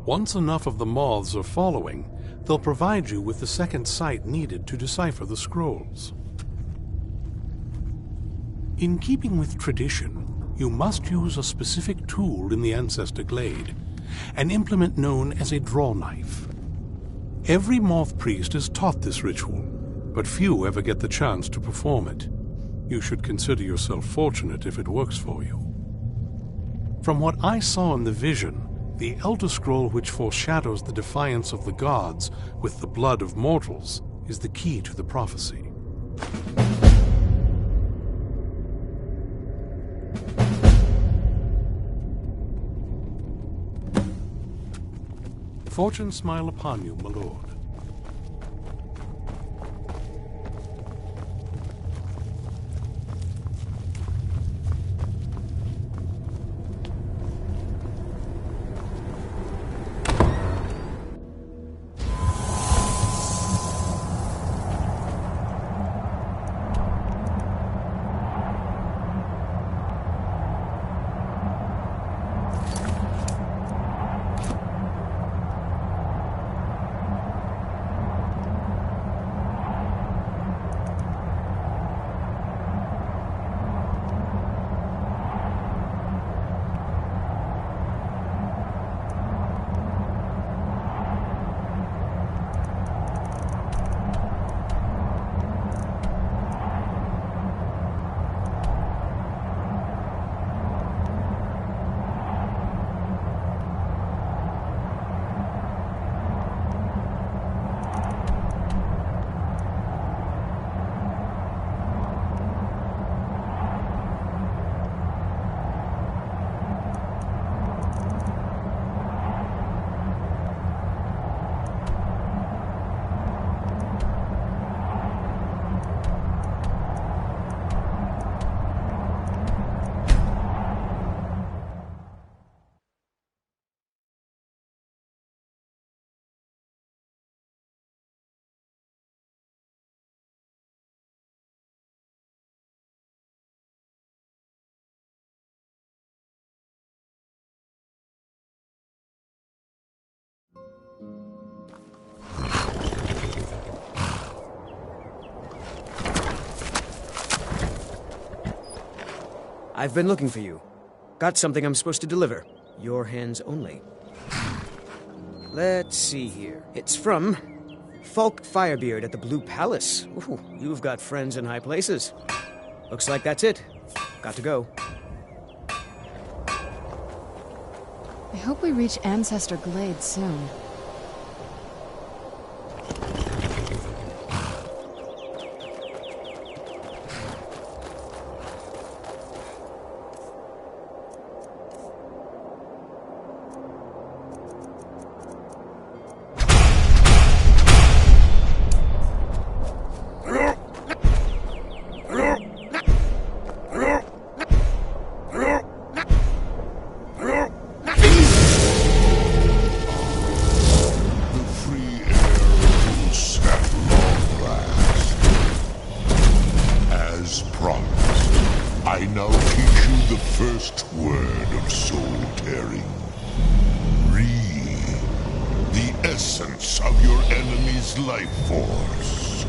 Once enough of the moths are following, they'll provide you with the second sight needed to decipher the scrolls. In keeping with tradition, you must use a specific tool in the Ancestor Glade, an implement known as a draw knife. Every moth priest is taught this ritual, but few ever get the chance to perform it. You should consider yourself fortunate if it works for you. From what I saw in the vision, the Elder Scroll which foreshadows the defiance of the gods with the blood of mortals is the key to the prophecy. Fortune smile upon you, my lord. I've been looking for you. Got something I'm supposed to deliver. Your hands only. Let's see here. It's from Falk Firebeard at the Blue Palace. Ooh, you've got friends in high places. Looks like that's it. Got to go. I hope we reach Ancestor Glade soon. I now teach you the first word of soul tearing. Read the essence of your enemy's life force.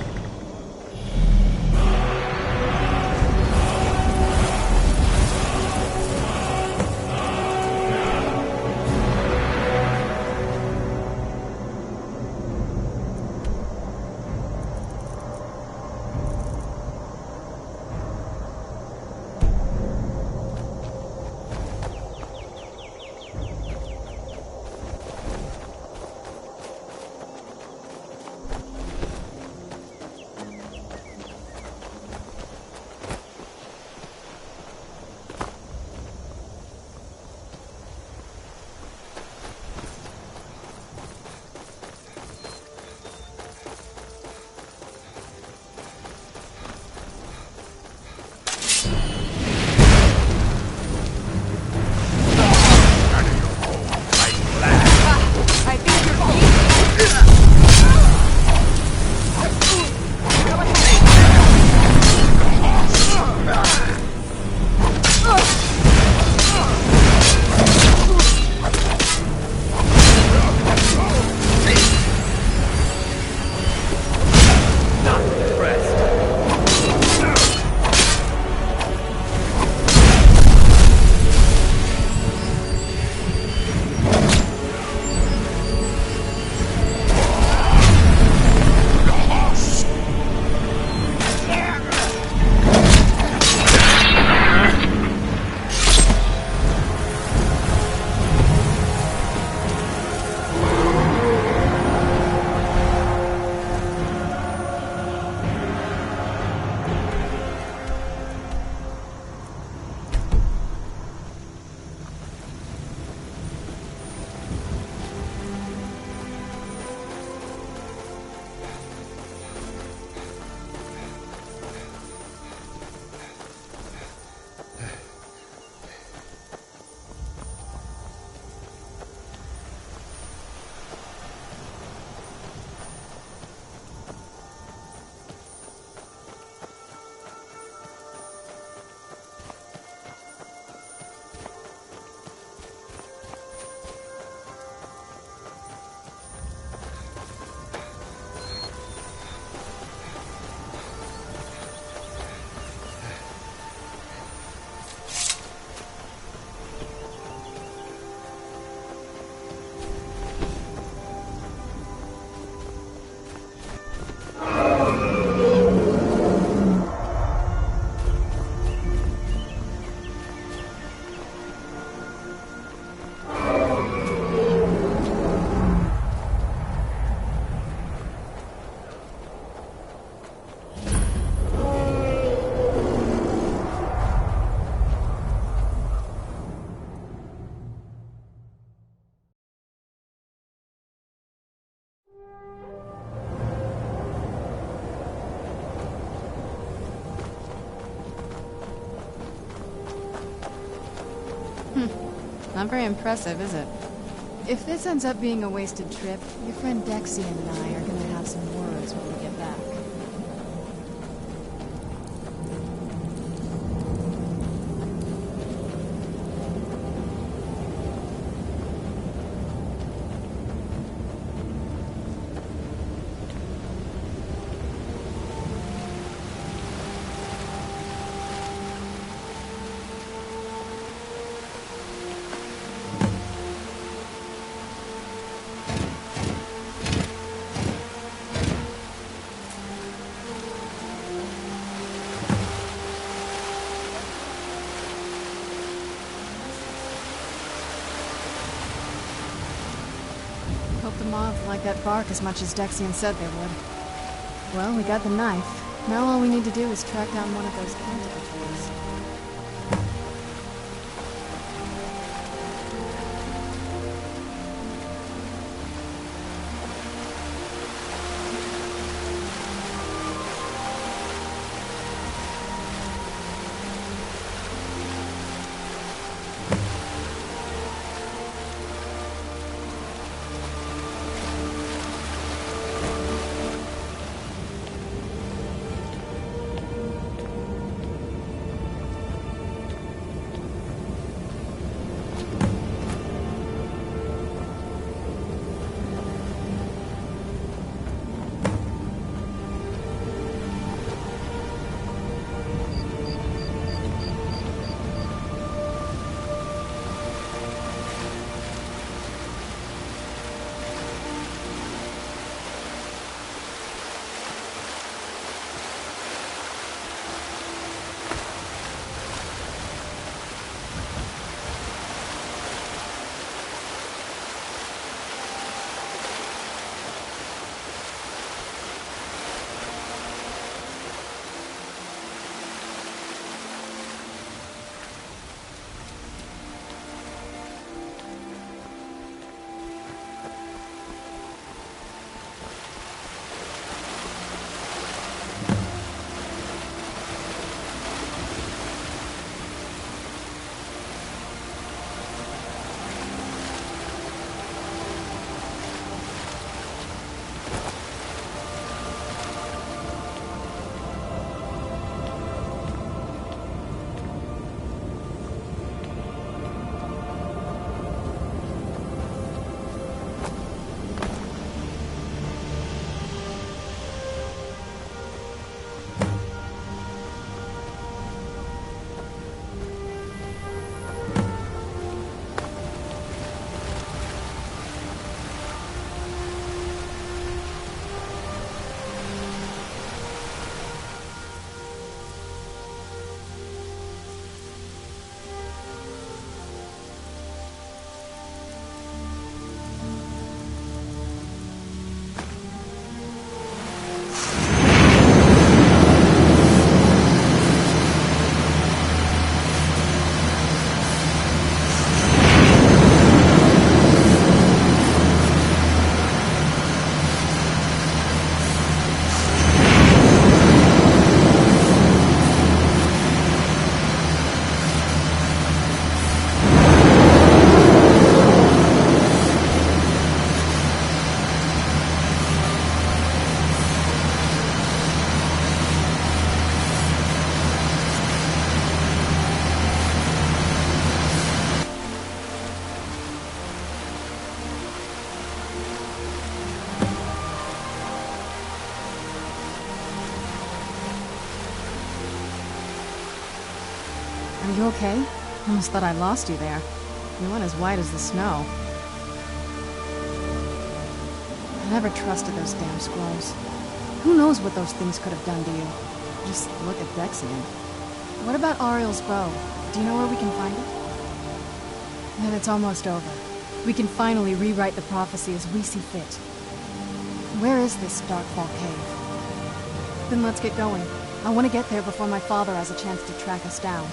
Not very impressive, is it? If this ends up being a wasted trip, your friend Dexian and I are gonna have some words when we get back. Hope the moths like that bark as much as Dexian said they would. Well, we got the knife. Now all we need to do is track down one of those canticle trees. Are you okay? Almost thought I lost you there. You went as white as the snow. I never trusted those damn scrolls. Who knows what those things could have done to you? Just look at Dexian. What about Ariel's bow? Do you know where we can find it? Then it's almost over. We can finally rewrite the prophecy as we see fit. Where is this Darkfall cave? Then let's get going. I want to get there before my father has a chance to track us down.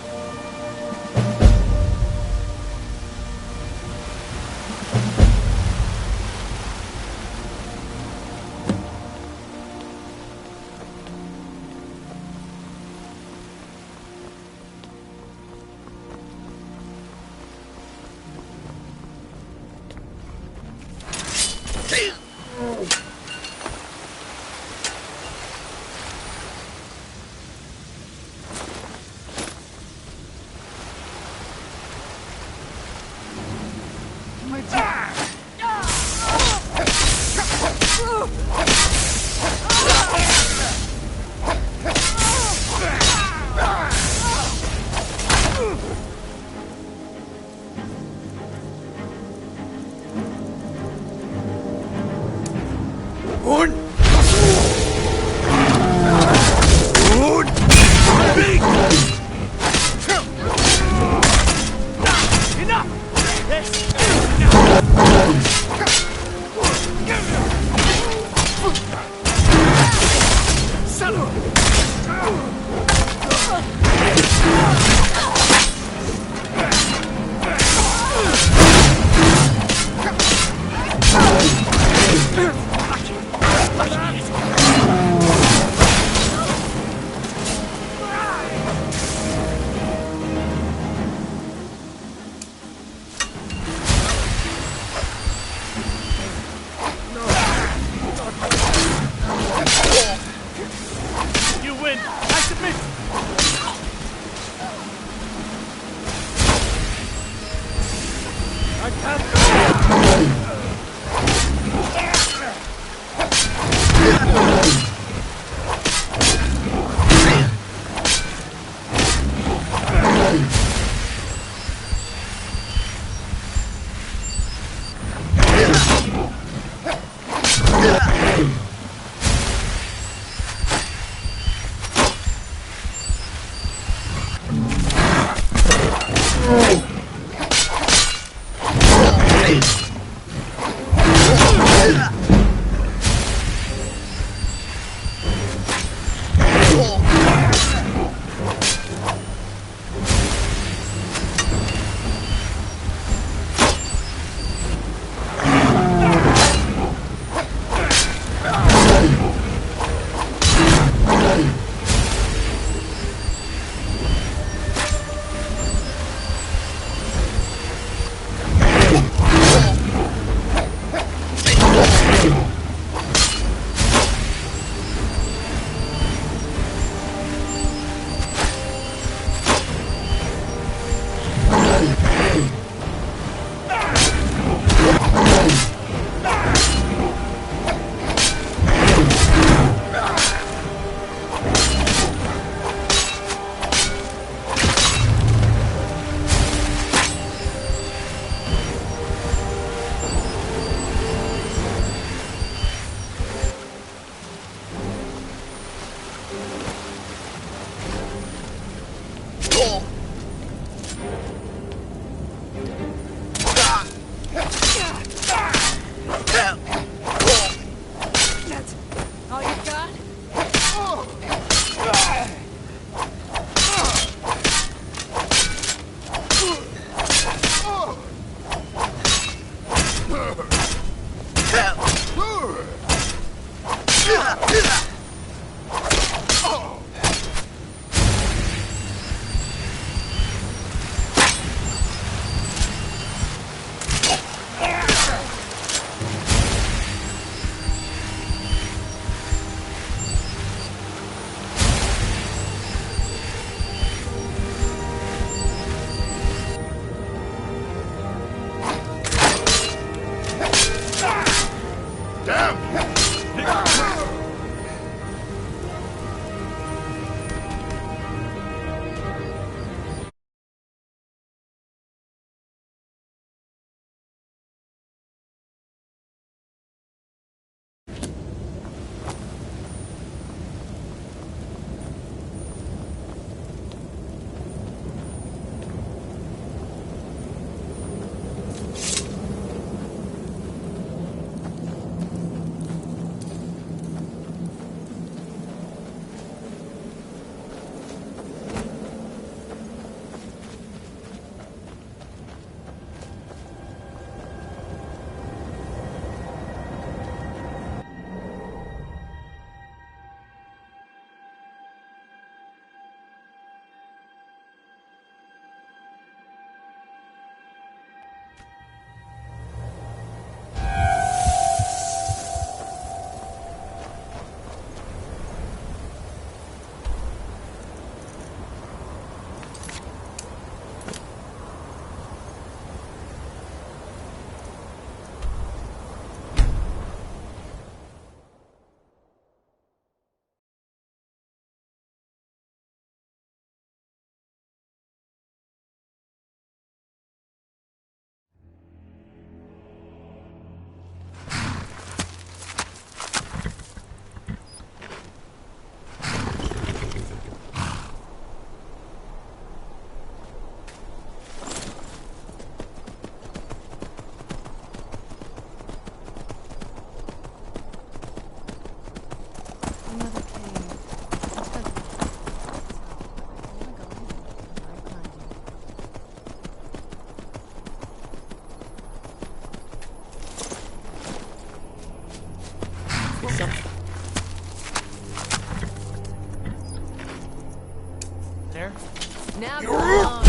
Now go on.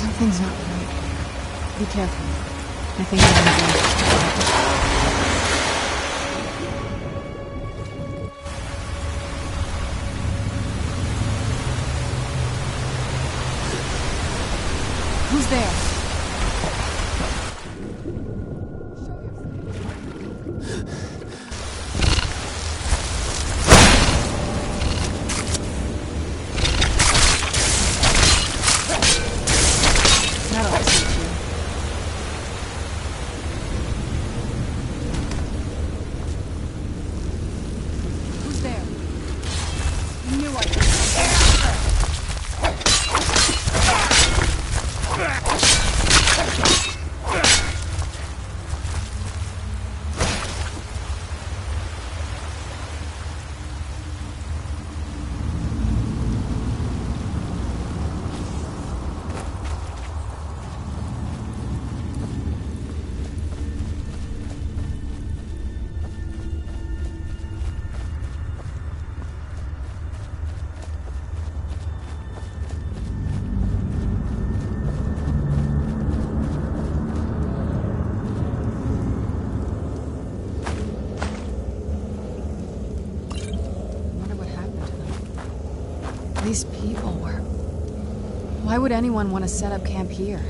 Something's not right. Be careful. I think I'm good. Who's there? These people were... Why would anyone want to set up camp here?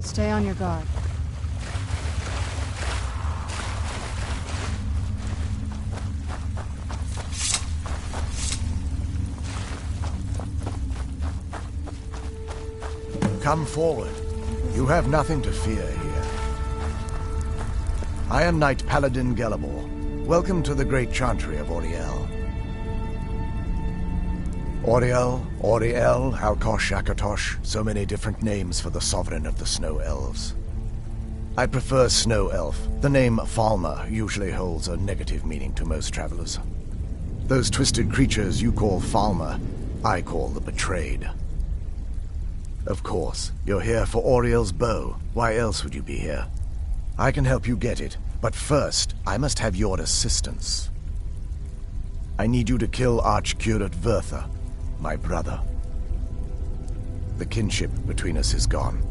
Stay on your guard. Come forward. You have nothing to fear here. I am Knight Paladin Gelabor. Welcome to the great chantry of Auriel. Auriel, Alkosh, Akatosh, so many different names for the sovereign of the Snow Elves. I prefer Snow Elf. The name Falmer usually holds a negative meaning to most travelers. Those twisted creatures you call Falmer, I call the Betrayed. Of course, you're here for Auriel's bow. Why else would you be here? I can help you get it, but first, I must have your assistance. I need you to kill Archcurate Vertha, my brother. The kinship between us is gone.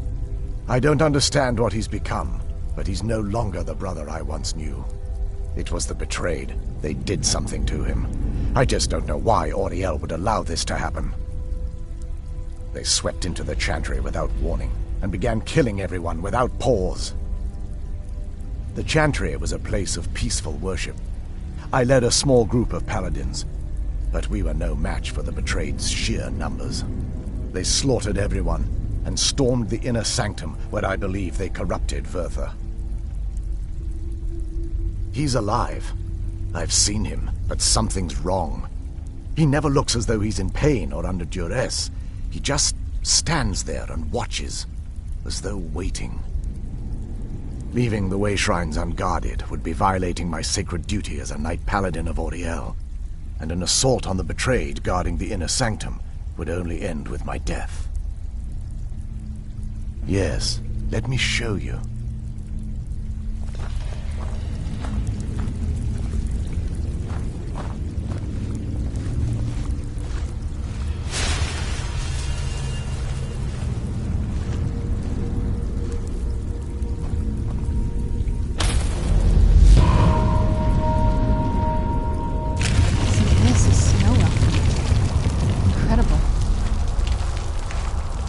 I don't understand what he's become, but he's no longer the brother I once knew. It was the Betrayed. They did something to him. I just don't know why Auriel would allow this to happen. They swept into the chantry without warning, and began killing everyone without pause. The chantry was a place of peaceful worship. I led a small group of paladins, but we were no match for the Betrayed's sheer numbers. They slaughtered everyone, and stormed the inner sanctum where I believe they corrupted Vertha. He's alive. I've seen him, but something's wrong. He never looks as though he's in pain or under duress. He just stands there and watches, as though waiting. Leaving the way shrines unguarded would be violating my sacred duty as a Knight Paladin of Auriel, and an assault on the Betrayed guarding the inner sanctum would only end with my death. Yes, let me show you.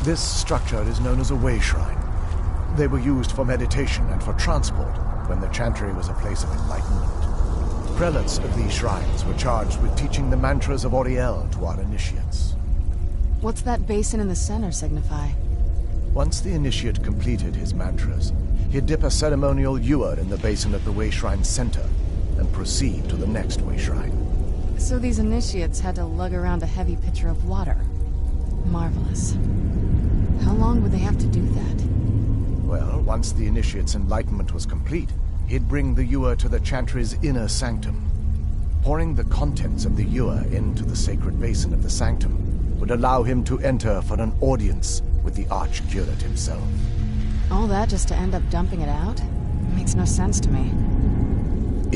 This structure is known as a way shrine. They were used for meditation and for transport when the chantry was a place of enlightenment. Prelates of these shrines were charged with teaching the mantras of Auriel to our initiates. What's that basin in the center signify? Once the initiate completed his mantras, he'd dip a ceremonial ewer in the basin at the way shrine's center and proceed to the next way shrine. So these initiates had to lug around a heavy pitcher of water. Marvelous. How long would they have to do that? Well, once the initiate's enlightenment was complete, he'd bring the ewer to the chantry's inner sanctum. Pouring the contents of the ewer into the sacred basin of the sanctum would allow him to enter for an audience with the arch-curate himself. All that just to end up dumping it out? Makes no sense to me.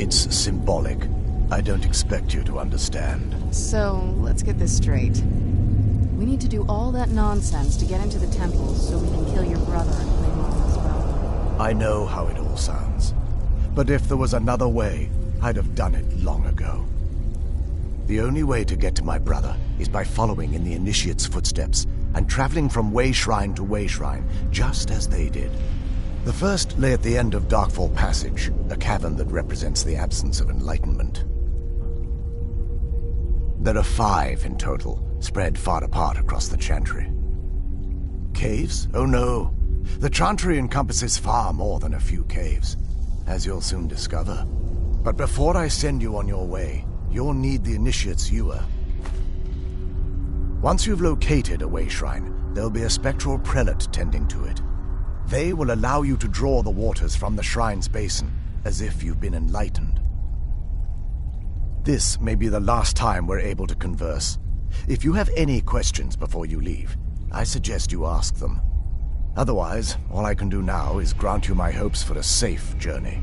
It's symbolic. I don't expect you to understand. So, let's get this straight. We need to do all that nonsense to get into the temple so we can kill your brother and claim Mama's throne. I know how it all sounds. But if there was another way, I'd have done it long ago. The only way to get to my brother is by following in the Initiate's footsteps and traveling from way shrine to way shrine, just as they did. The first lay at the end of Darkfall Passage, a cavern that represents the absence of enlightenment. There are 5 in total, spread far apart across the Chantry. Caves? Oh no. The Chantry encompasses far more than a few caves, as you'll soon discover. But before I send you on your way, you'll need the Initiate's ewer. Once you've located a way shrine, there'll be a spectral prelate tending to it. They will allow you to draw the waters from the shrine's basin, as if you've been enlightened. This may be the last time we're able to converse. If you have any questions before you leave, I suggest you ask them. Otherwise, all I can do now is grant you my hopes for a safe journey.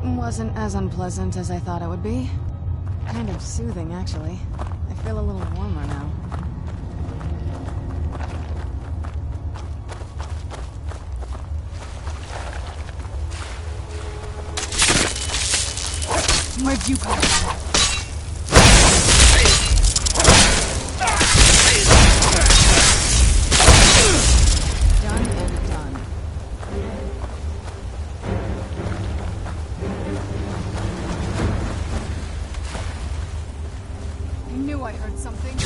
Wasn't as unpleasant as I thought it would be. Kind of soothing, actually. I feel a little warmer now. Where'd you come from? Done and done. I heard something.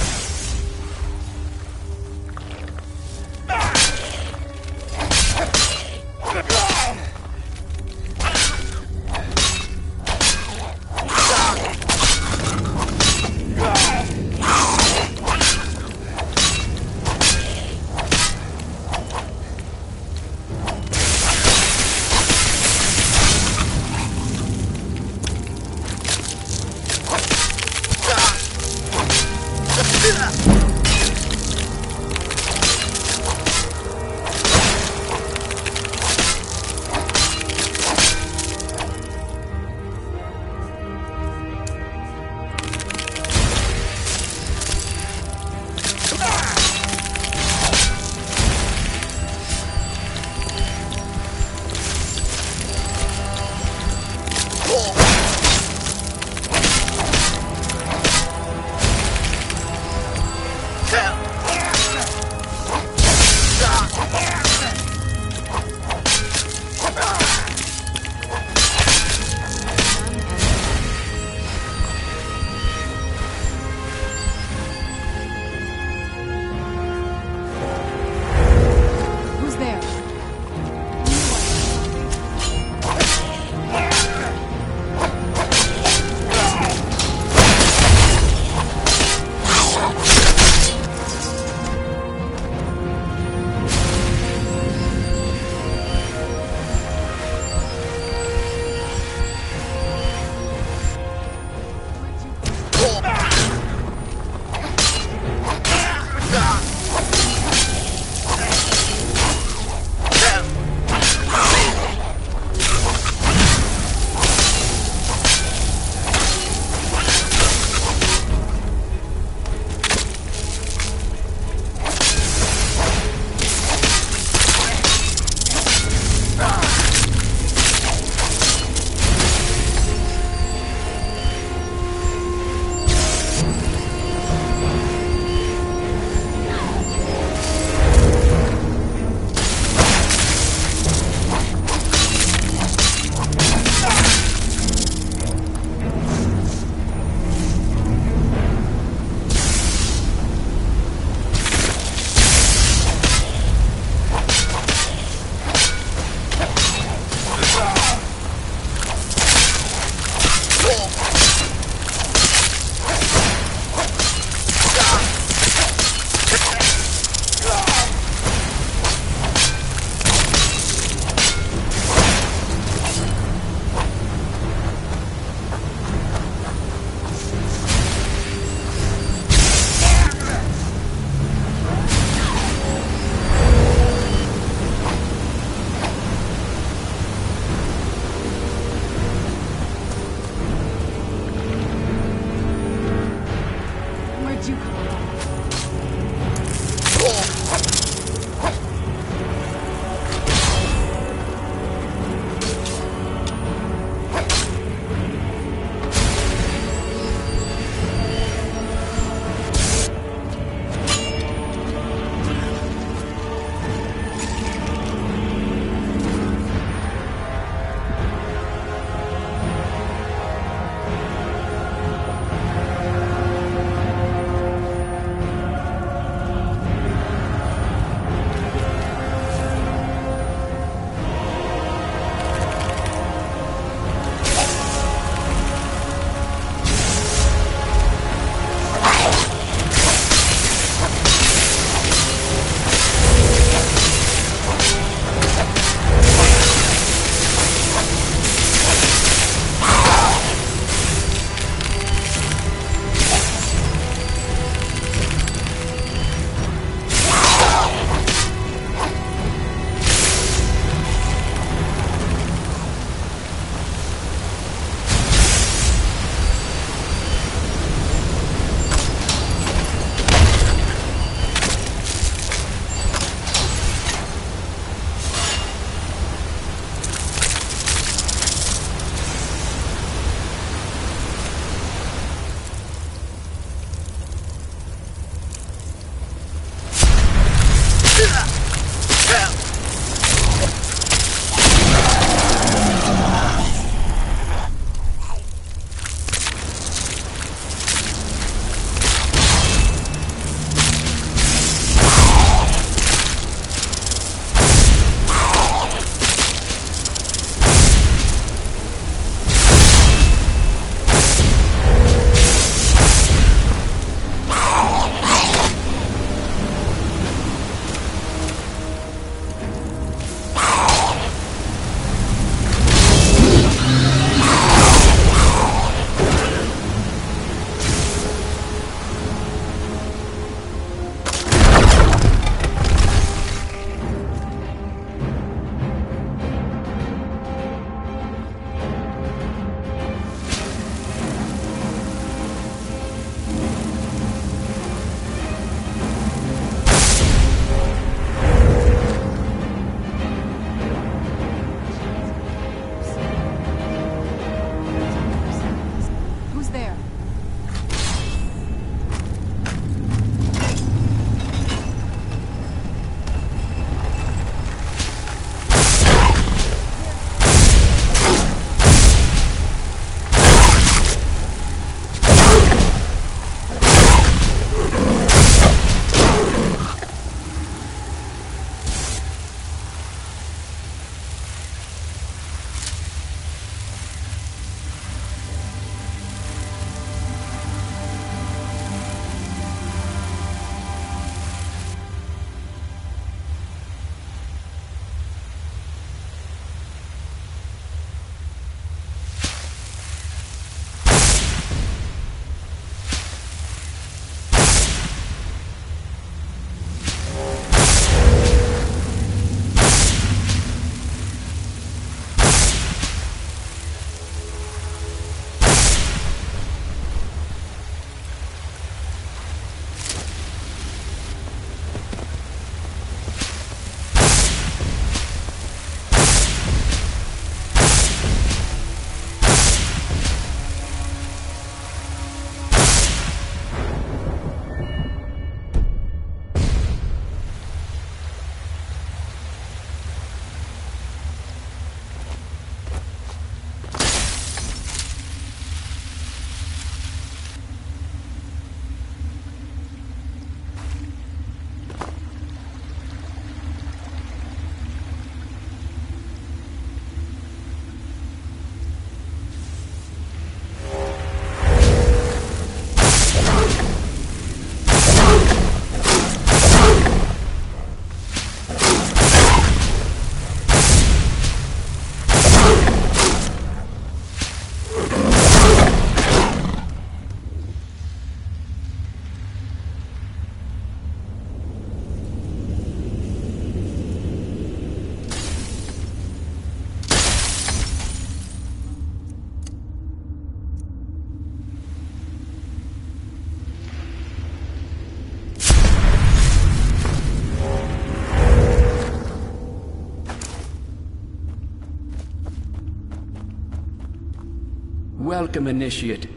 Welcome, Initiate.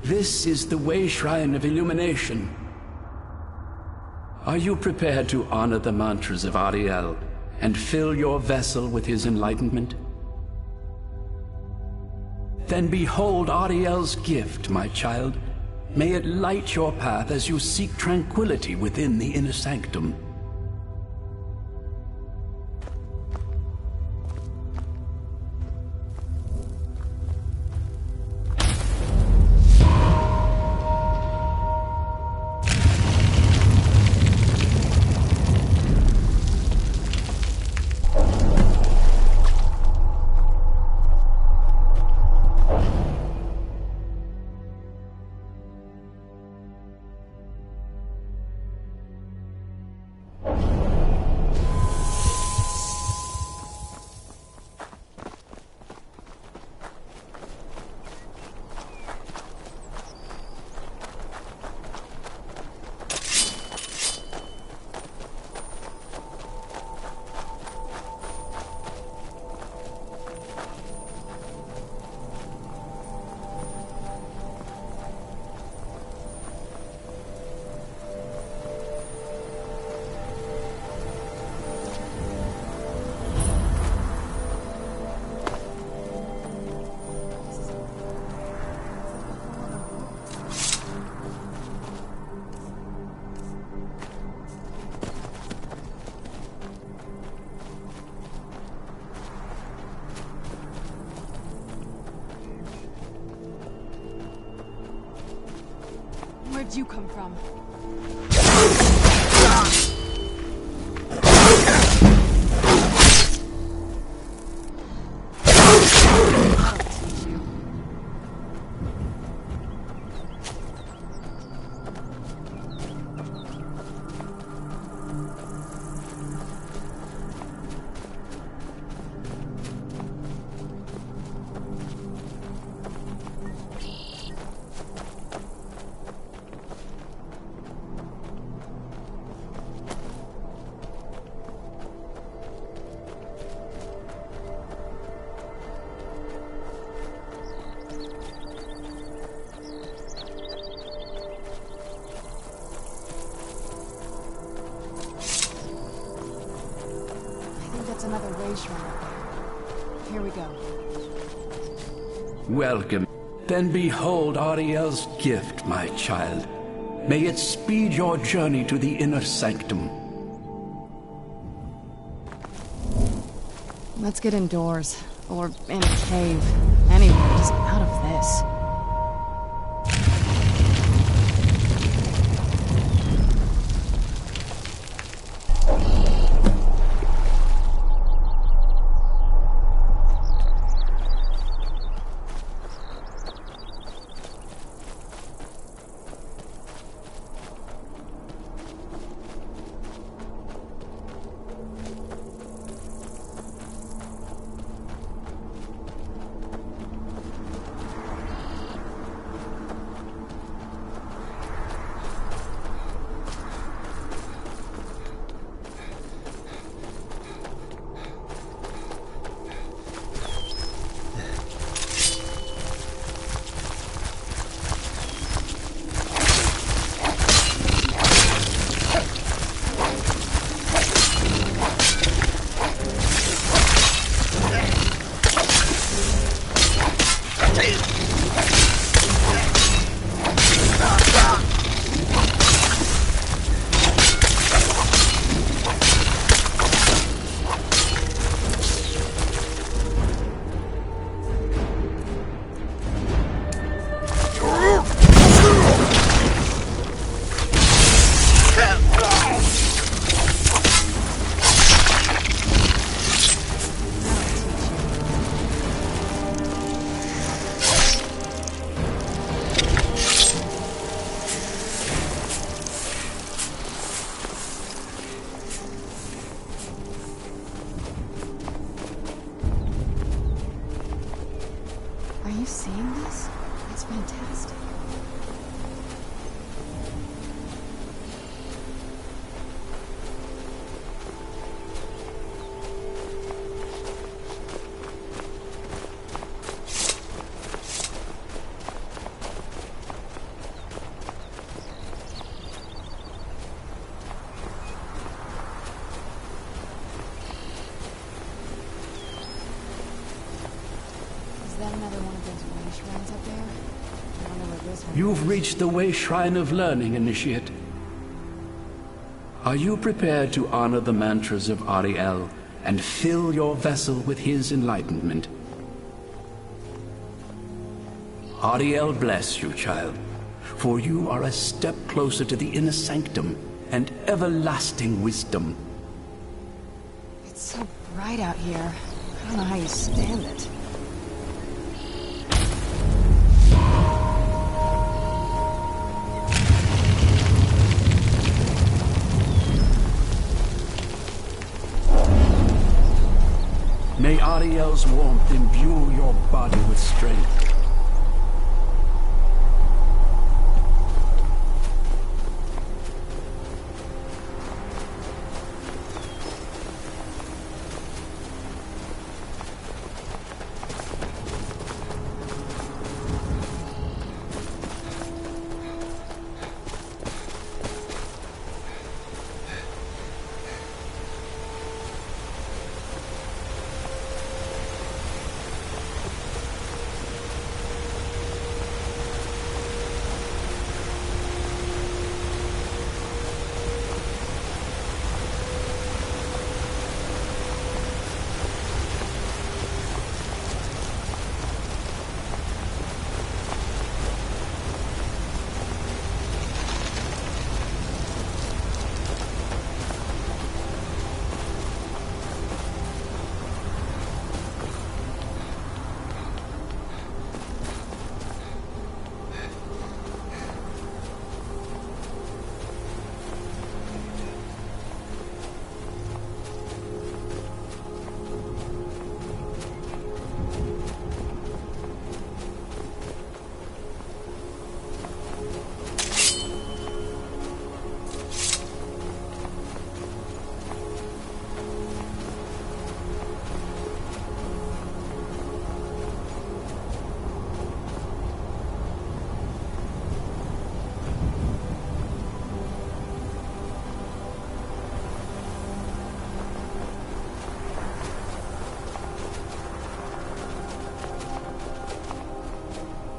This is the Way Shrine of Illumination. Are you prepared to honor the mantras of Ariel and fill your vessel with his enlightenment? Then behold Ariel's gift, my child. May it light your path as you seek tranquility within the inner sanctum. Where'd you come from? Another way shrine up there. Here we go. Welcome. Then behold Ariel's gift, my child. May it speed your journey to the inner sanctum. Let's get indoors. Or in a cave. Anywhere, just out of this. Are you seeing this? It's fantastic. You've reached the Way Shrine of Learning, Initiate. Are you prepared to honor the mantras of Ariel and fill your vessel with his enlightenment? Ariel bless you, child, for you are a step closer to the inner sanctum and everlasting wisdom. It's so bright out here. I don't know how you stand it. May Ariel's warmth imbue your body with strength.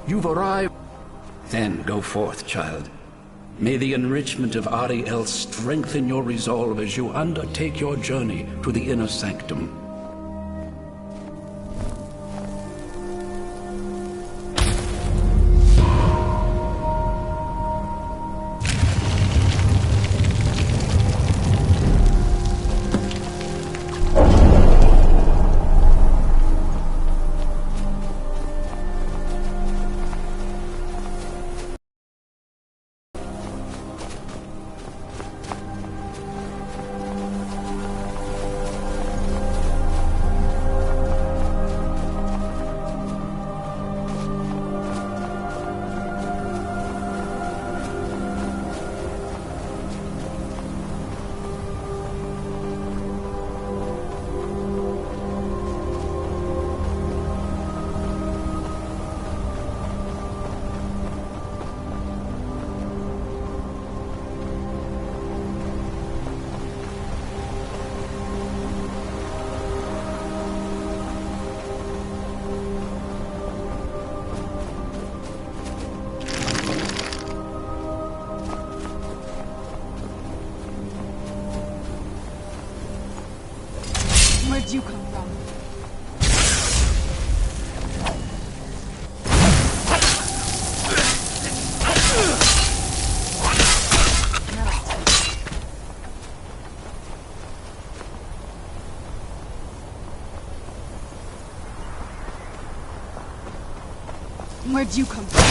You've arrived. Then go forth, child. May the enrichment of Ariel strengthen your resolve as you undertake your journey to the inner sanctum. Where'd you come from? Where'd you come from?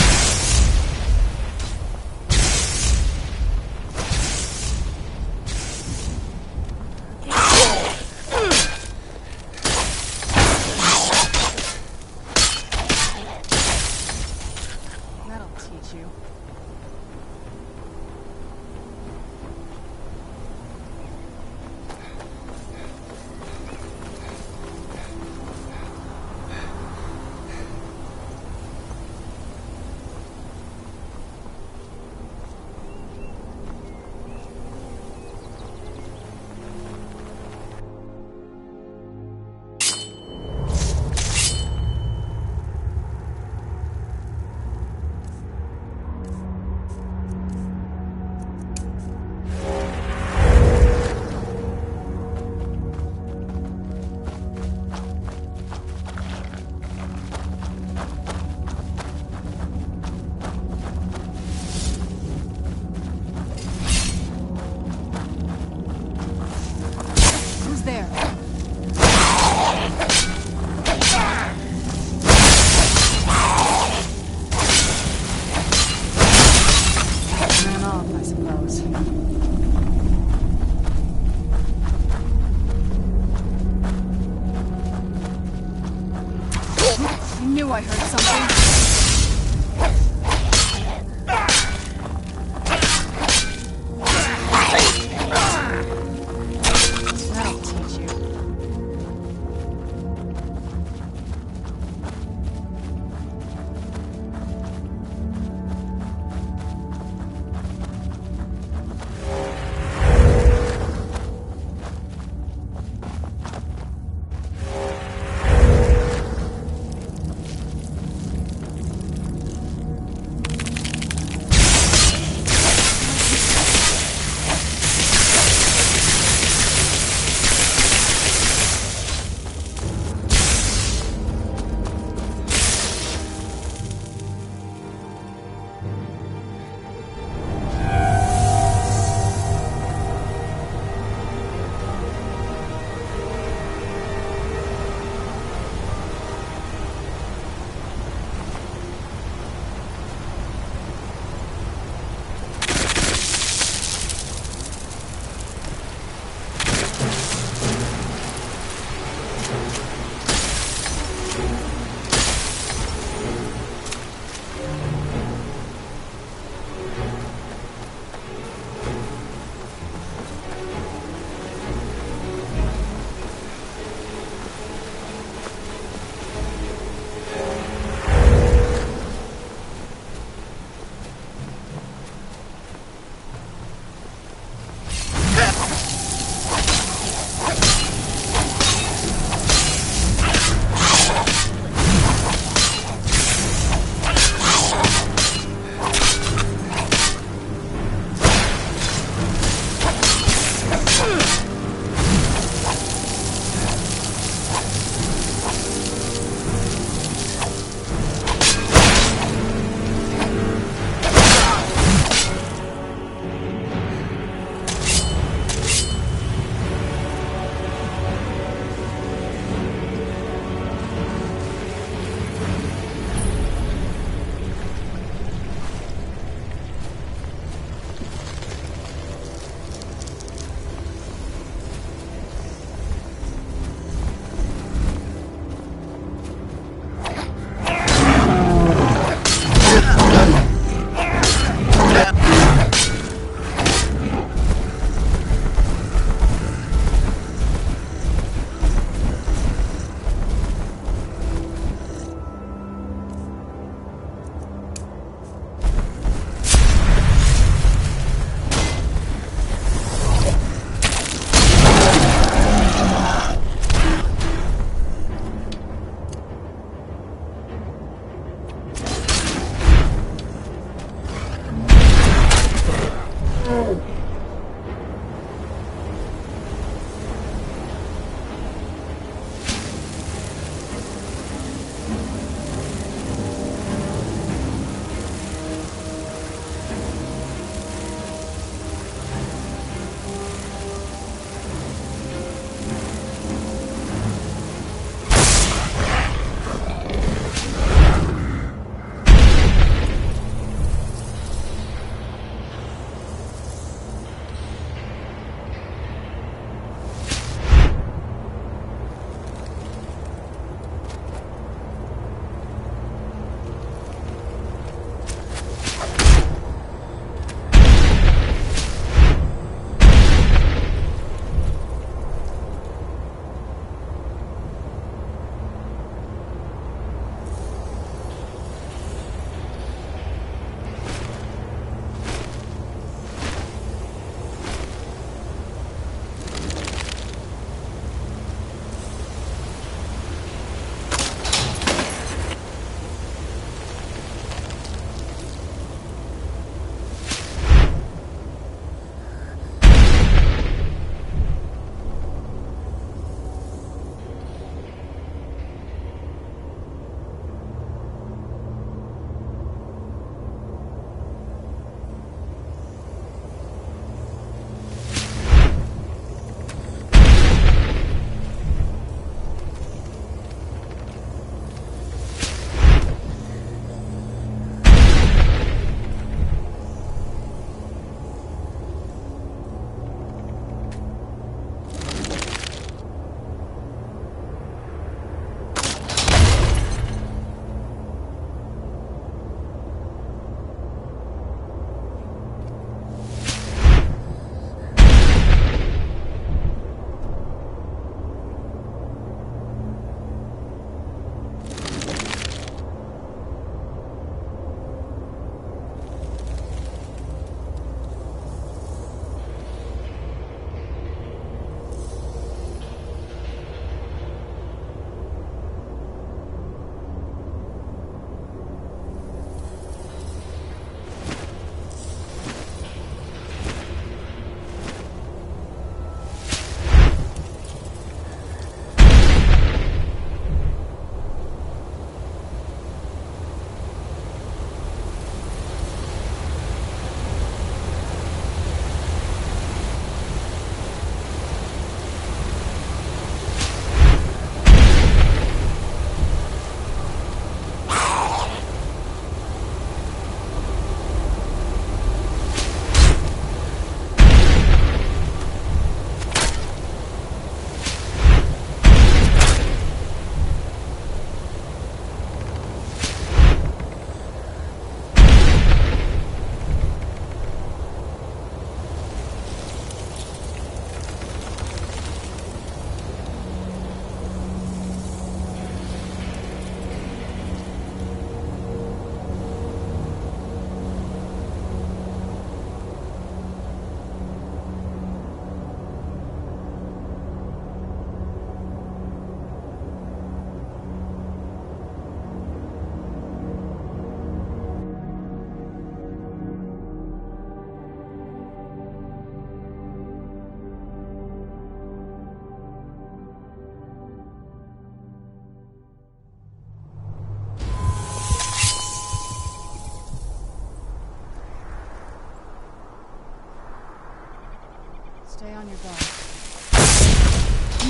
Stay on your guard.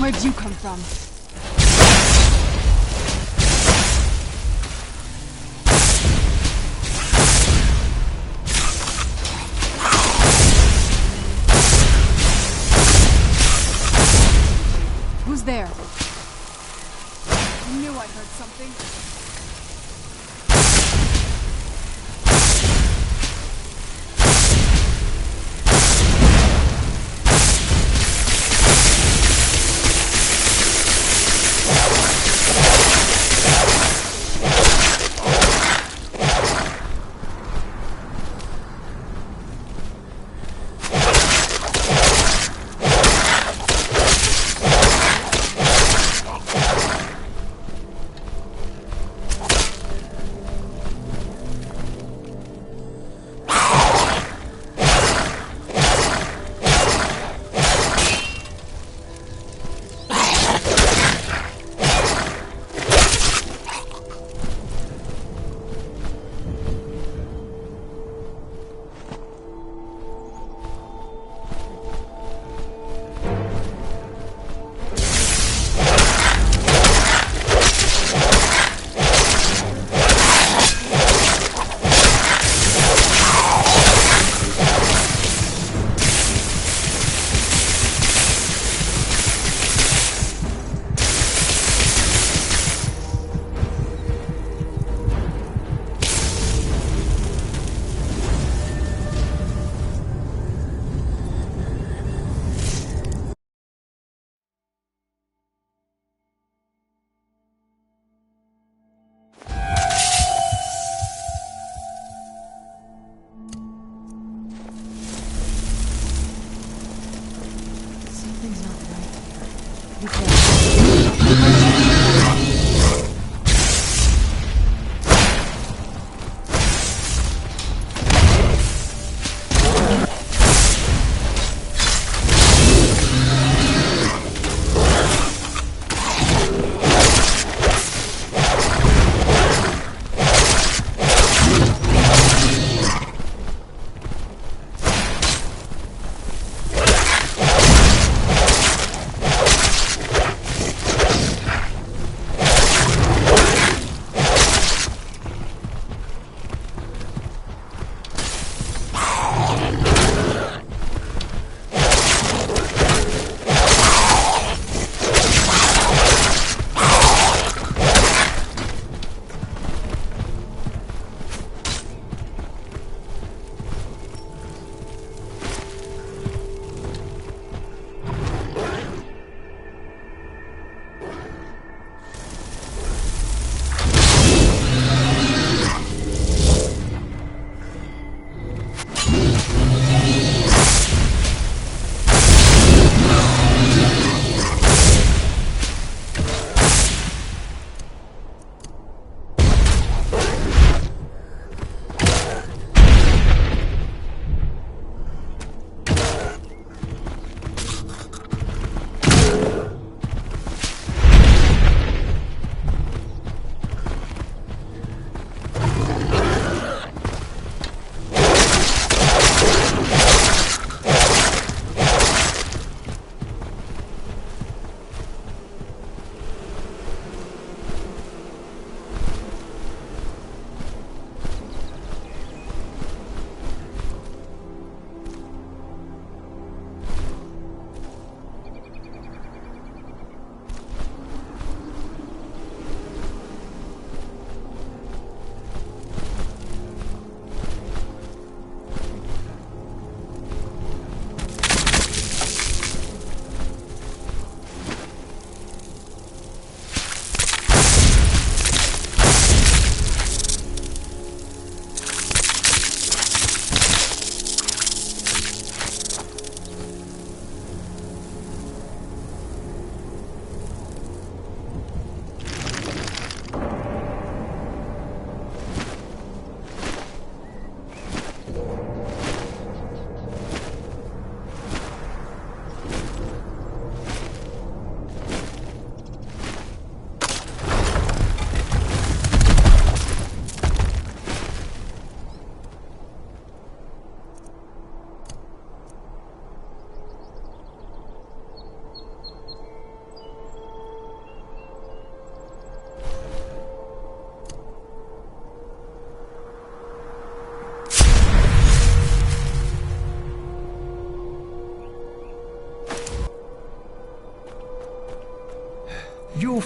Where'd you come from? Who's there? I knew I heard something.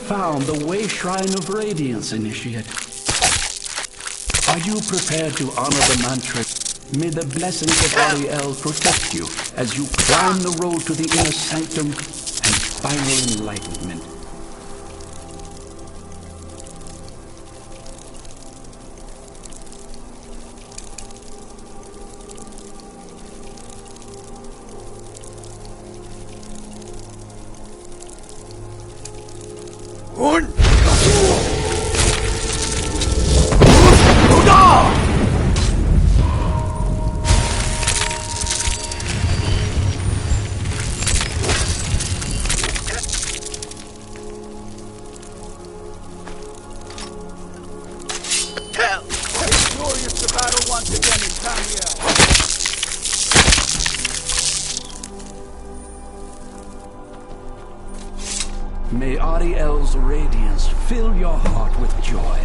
found the Way Shrine of Radiance, Initiate. Are you prepared to honor the mantra? May the blessings of Ariel protect you as you climb the road to the inner sanctum and final enlightenment. May Ariel's radiance fill your heart with joy.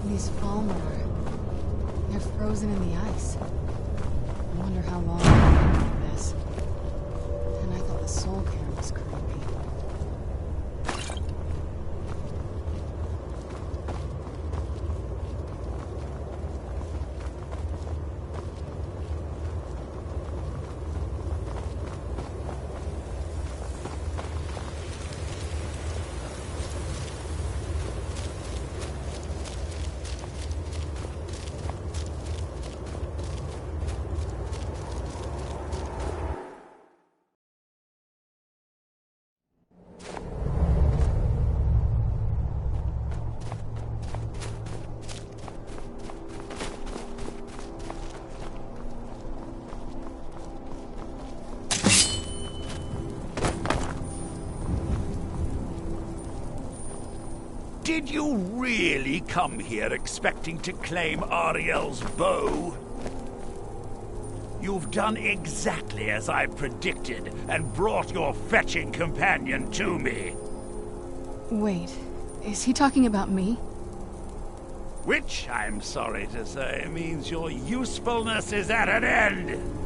These Falmer, they're frozen in the ice. I wonder how long they've been like this. And I thought the soul care was creepy. Did you really come here expecting to claim Ariel's bow? You've done exactly as I predicted and brought your fetching companion to me. Wait, is he talking about me? Which, I'm sorry to say, means your usefulness is at an end.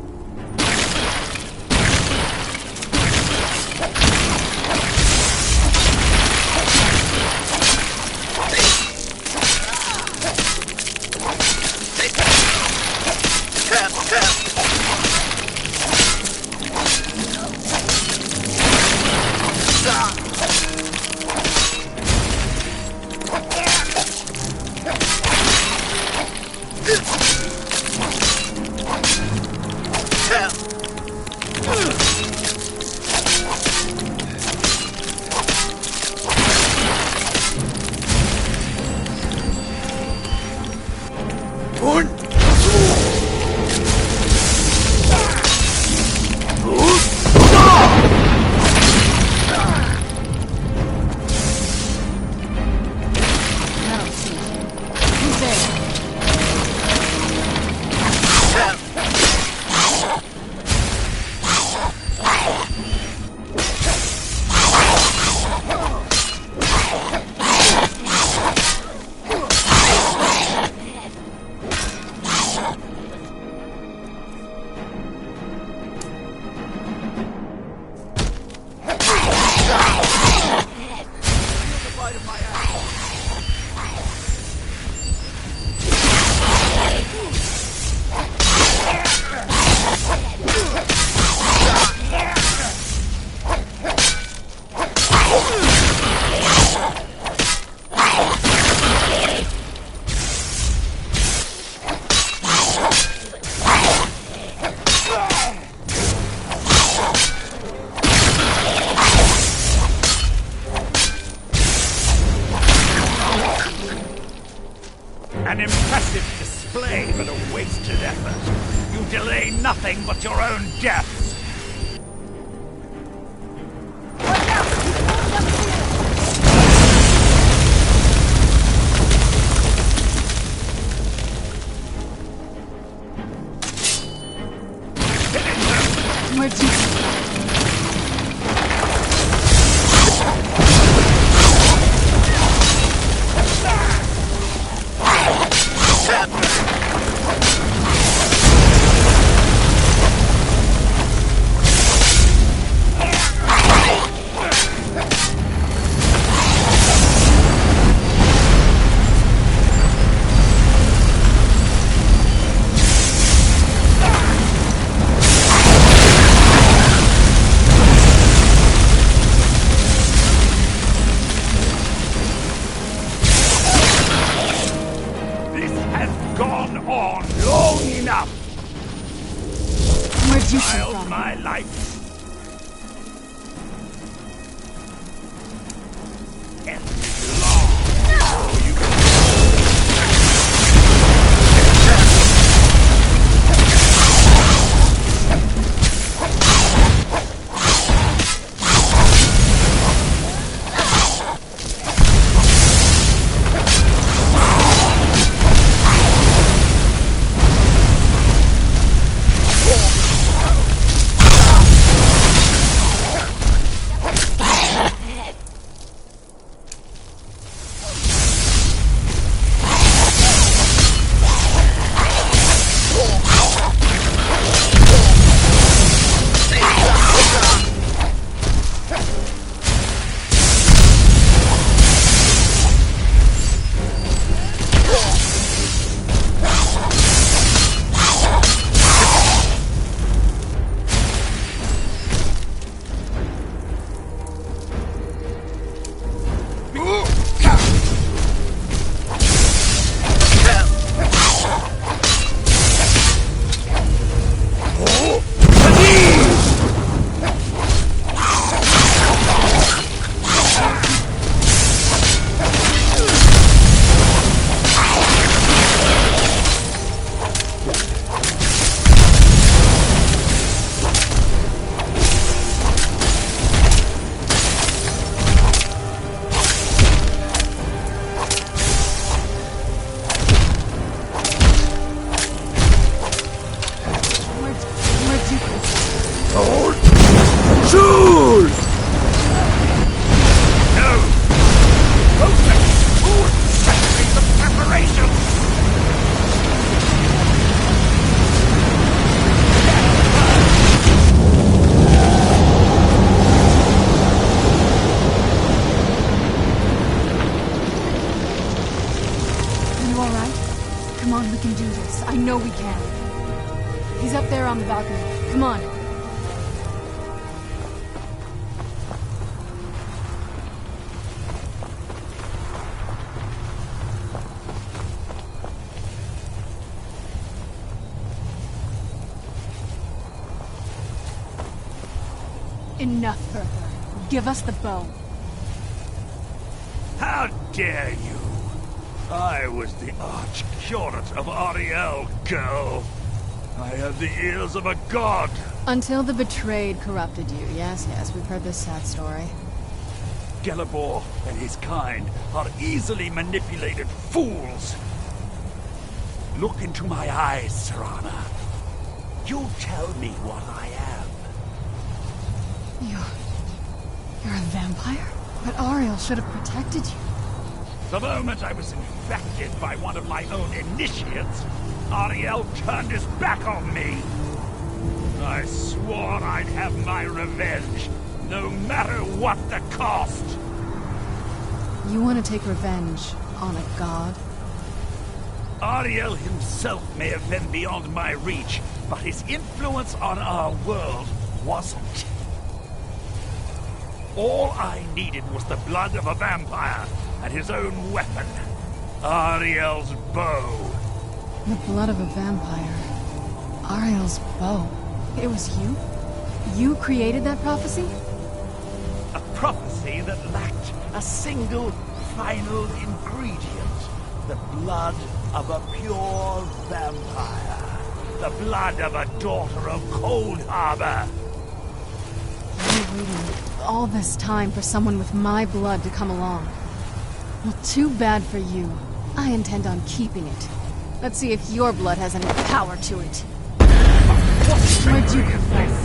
An impressive display, but a wasted effort. You delay nothing but your own deaths. My life. Enough further. Give us the bow. How dare you! I was the arch-curate of Ariel, girl. I had the ears of a god. Until the betrayed corrupted you. Yes, we've heard this sad story. Gelibor and his kind are easily manipulated fools. Look into my eyes, Serana. You tell me what I am. You're a vampire? But Ariel should have protected you. The moment I was infected by one of my own initiates, Ariel turned his back on me. I swore I'd have my revenge, no matter what the cost. You want to take revenge on a god? Ariel himself may have been beyond my reach, but his influence on our world wasn't. All I needed was the blood of a vampire and his own weapon, Ariel's bow. The blood of a vampire. Ariel's bow. It was you? You created that prophecy? A prophecy that lacked a single final ingredient. the blood of a pure vampire. The blood of a daughter of Cold Harbor. You're waiting all this time for someone with my blood to come along. Well, too bad for you. I intend on keeping it. Let's see if your blood has any power to it. Where'd you come from?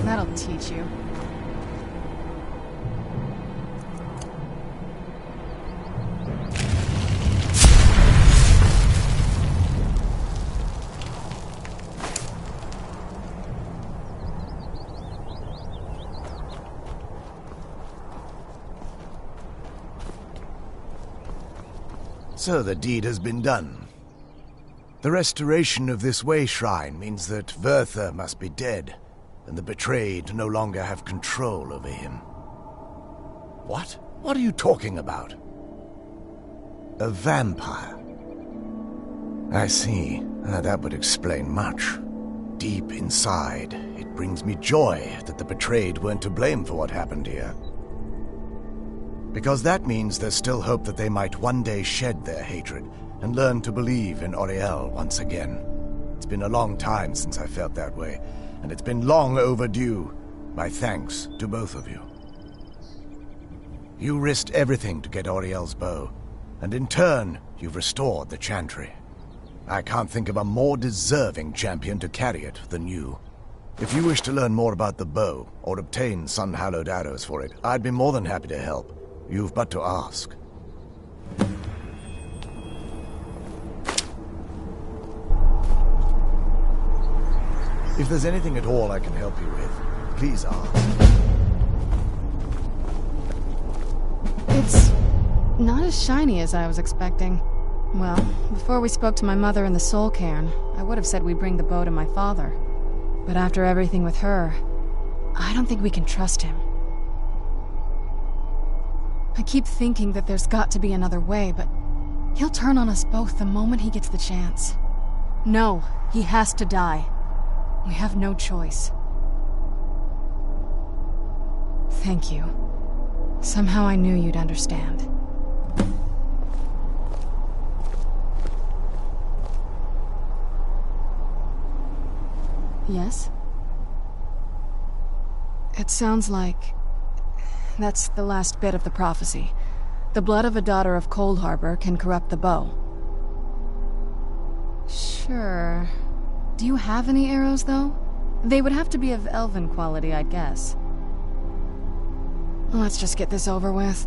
That'll teach you. So the deed has been done. The restoration of this way shrine means that Verther must be dead, and the betrayed no longer have control over him. What? What are you talking about? A vampire. I see. That would explain much. Deep inside, it brings me joy that the betrayed weren't to blame for what happened here. Because that means there's still hope that they might one day shed their hatred and learn to believe in Auriel once again. It's been a long time since I felt that way, and it's been long overdue. My thanks to both of you. You risked everything to get Auriel's bow, and in turn, you've restored the Chantry. I can't think of a more deserving champion to carry it than you. If you wish to learn more about the bow, or obtain sun-hallowed arrows for it, I'd be more than happy to help. You've but to ask. If there's anything at all I can help you with, please ask. It's not as shiny as I was expecting. Well, before we spoke to my mother in the soul cairn, I would have said we'd bring the bow to my father. But after everything with her, I don't think we can trust him. I keep thinking that there's got to be another way, but he'll turn on us both the moment he gets the chance. No, he has to die. We have no choice. Thank you. Somehow I knew you'd understand. Yes? It sounds like that's the last bit of the prophecy. The blood of a daughter of Cold Harbor can corrupt the bow. Sure. Do you have any arrows, though? They would have to be of elven quality, I'd guess. Let's just get this over with.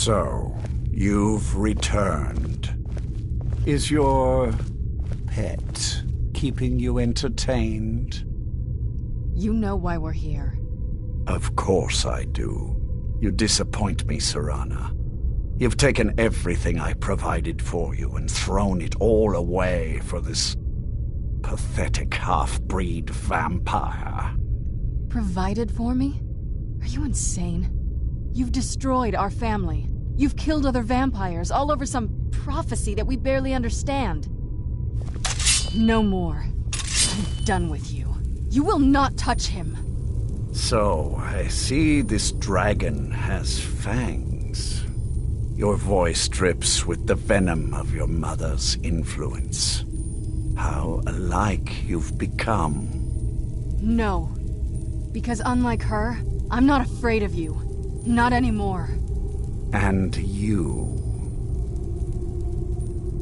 So, you've returned. Is your pet keeping you entertained? You know why we're here. Of course I do. You disappoint me, Serana. You've taken everything I provided for you and thrown it all away for this pathetic half-breed vampire. Provided for me? Are you insane? You've destroyed our family. You've killed other vampires all over some prophecy that we barely understand. No more. I'm done with you. You will not touch him. So, I see this dragon has fangs. Your voice drips with the venom of your mother's influence. How alike you've become. No. Because unlike her, I'm not afraid of you. Not anymore. And you.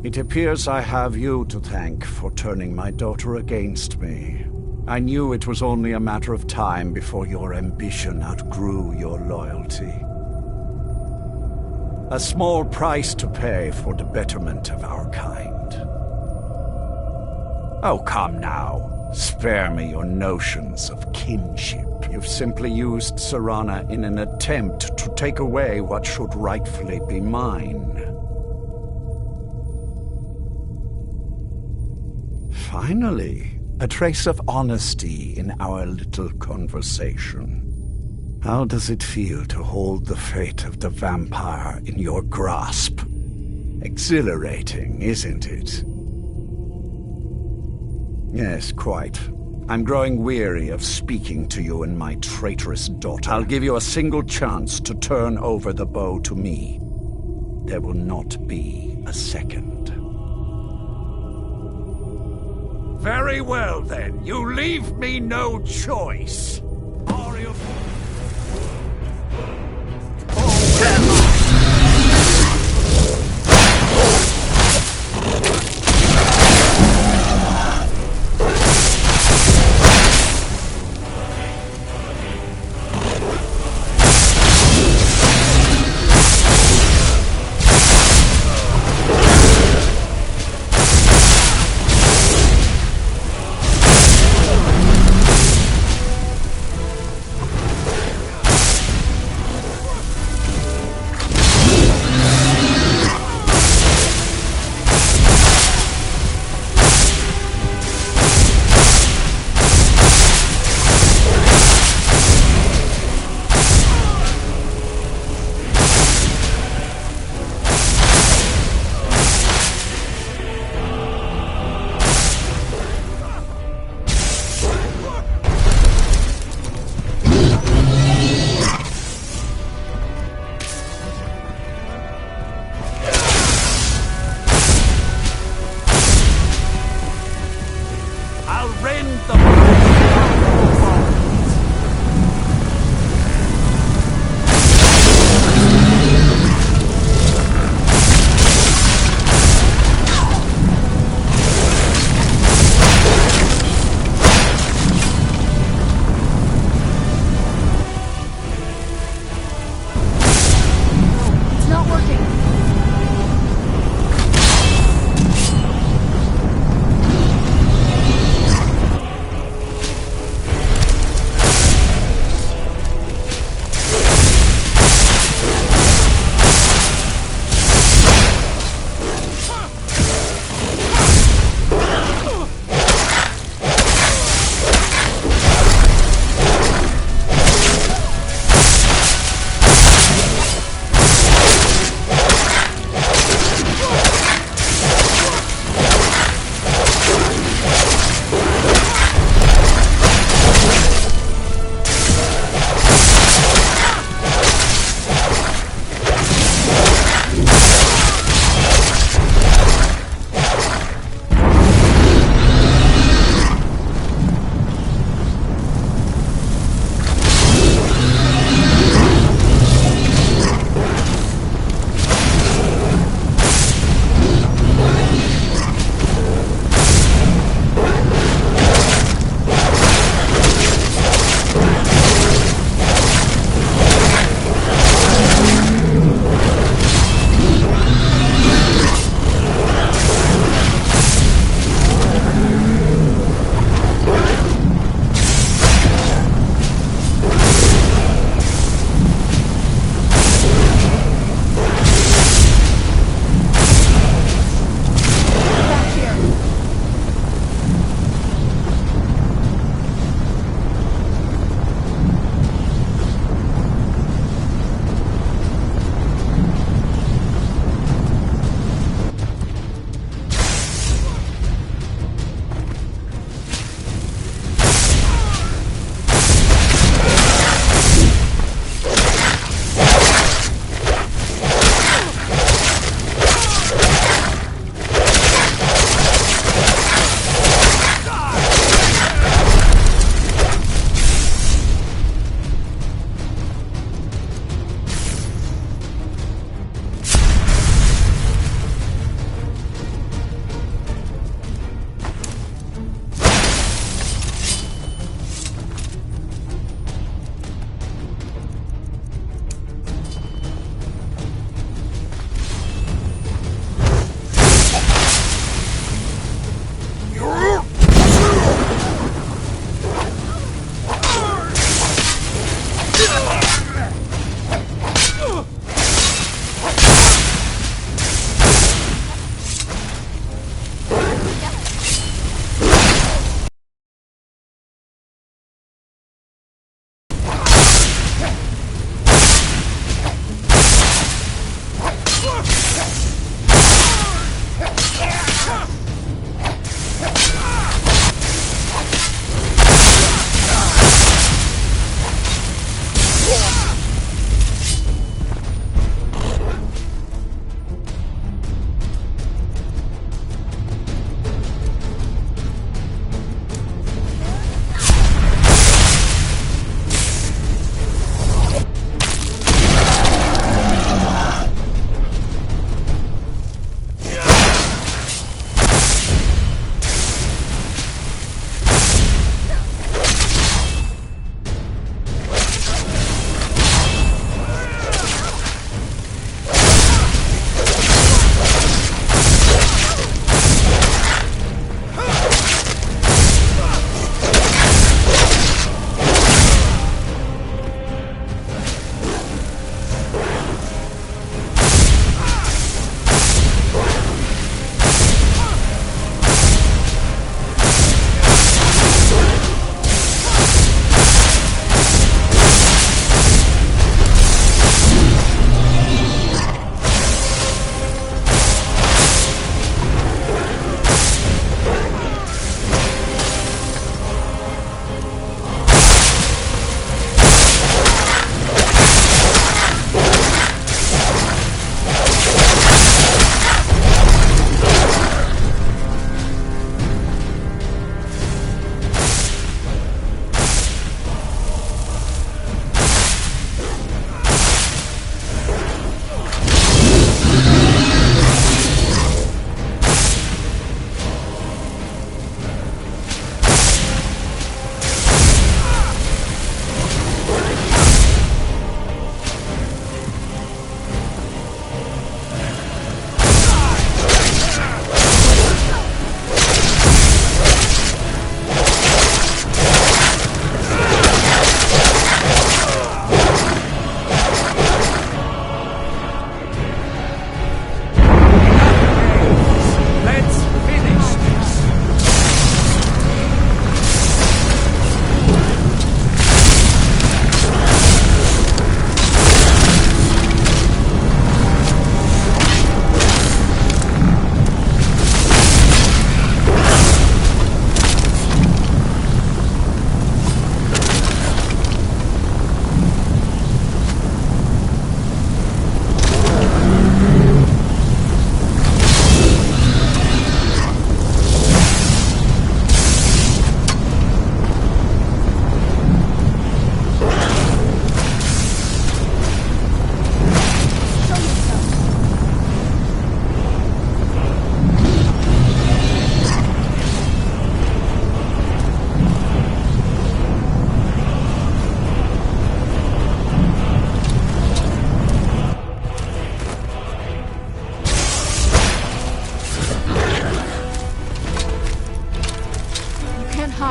It appears I have you to thank for turning my daughter against me. I knew it was only a matter of time before your ambition outgrew your loyalty. A small price to pay for the betterment of our kind. Oh, come now. Spare me your notions of kinship. You've simply used Serana in an attempt to take away what should rightfully be mine. Finally, a trace of honesty in our little conversation. How does it feel to hold the fate of the vampire in your grasp? Exhilarating, isn't it? Yes, quite. I'm growing weary of speaking to you and my traitorous daughter. I'll give you a single chance to turn over the bow to me. There will not be a second. Very well, then. You leave me no choice.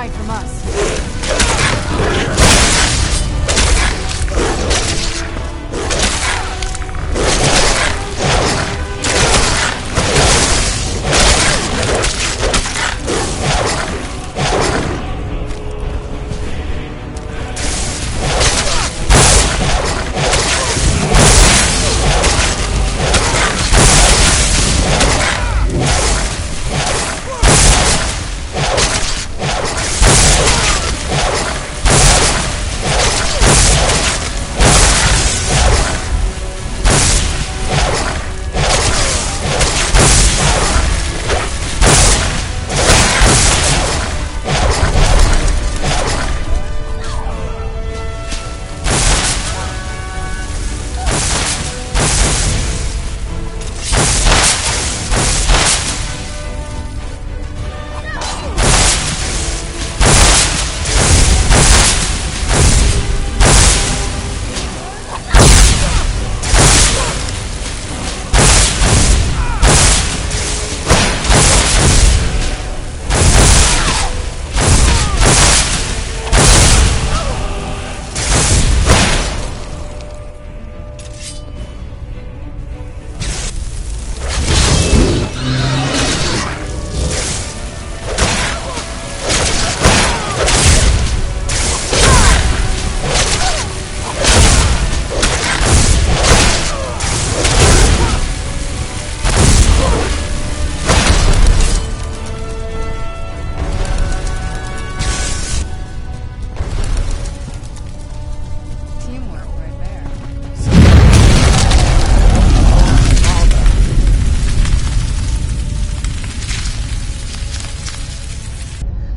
hide from us.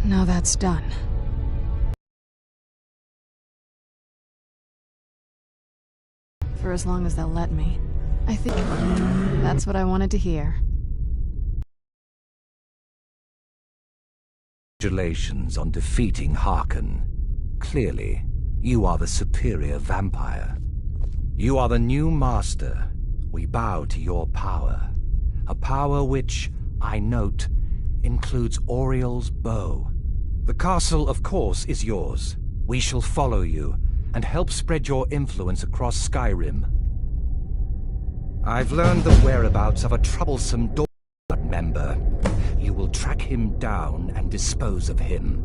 Now that's done. For as long as they'll let me. I think that's what I wanted to hear. Congratulations on defeating Harkon. Clearly, you are the superior vampire. You are the new master. We bow to your power. A power which, I note, includes Oriel's bow. The castle, of course, is yours. We shall follow you and help spread your influence across Skyrim. I've learned the whereabouts of a troublesome Dawnguard member. You will track him down and dispose of him.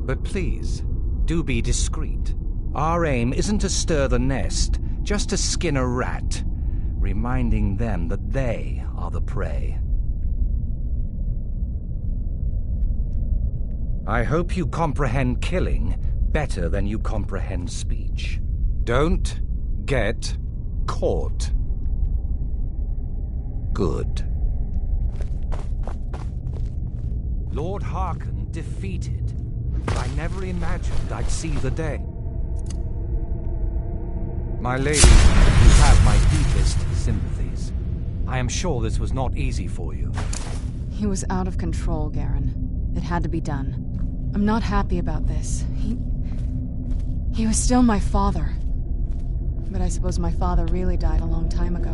But please, do be discreet. Our aim isn't to stir the nest, just to skin a rat, reminding them that they are the prey. I hope you comprehend killing better than you comprehend speech. Don't get caught. Good. Lord Harkon defeated. I never imagined I'd see the day. My lady, you have my deepest sympathies. I am sure this was not easy for you. He was out of control, Garen. It had to be done. I'm not happy about this. He was still my father. But I suppose my father really died a long time ago.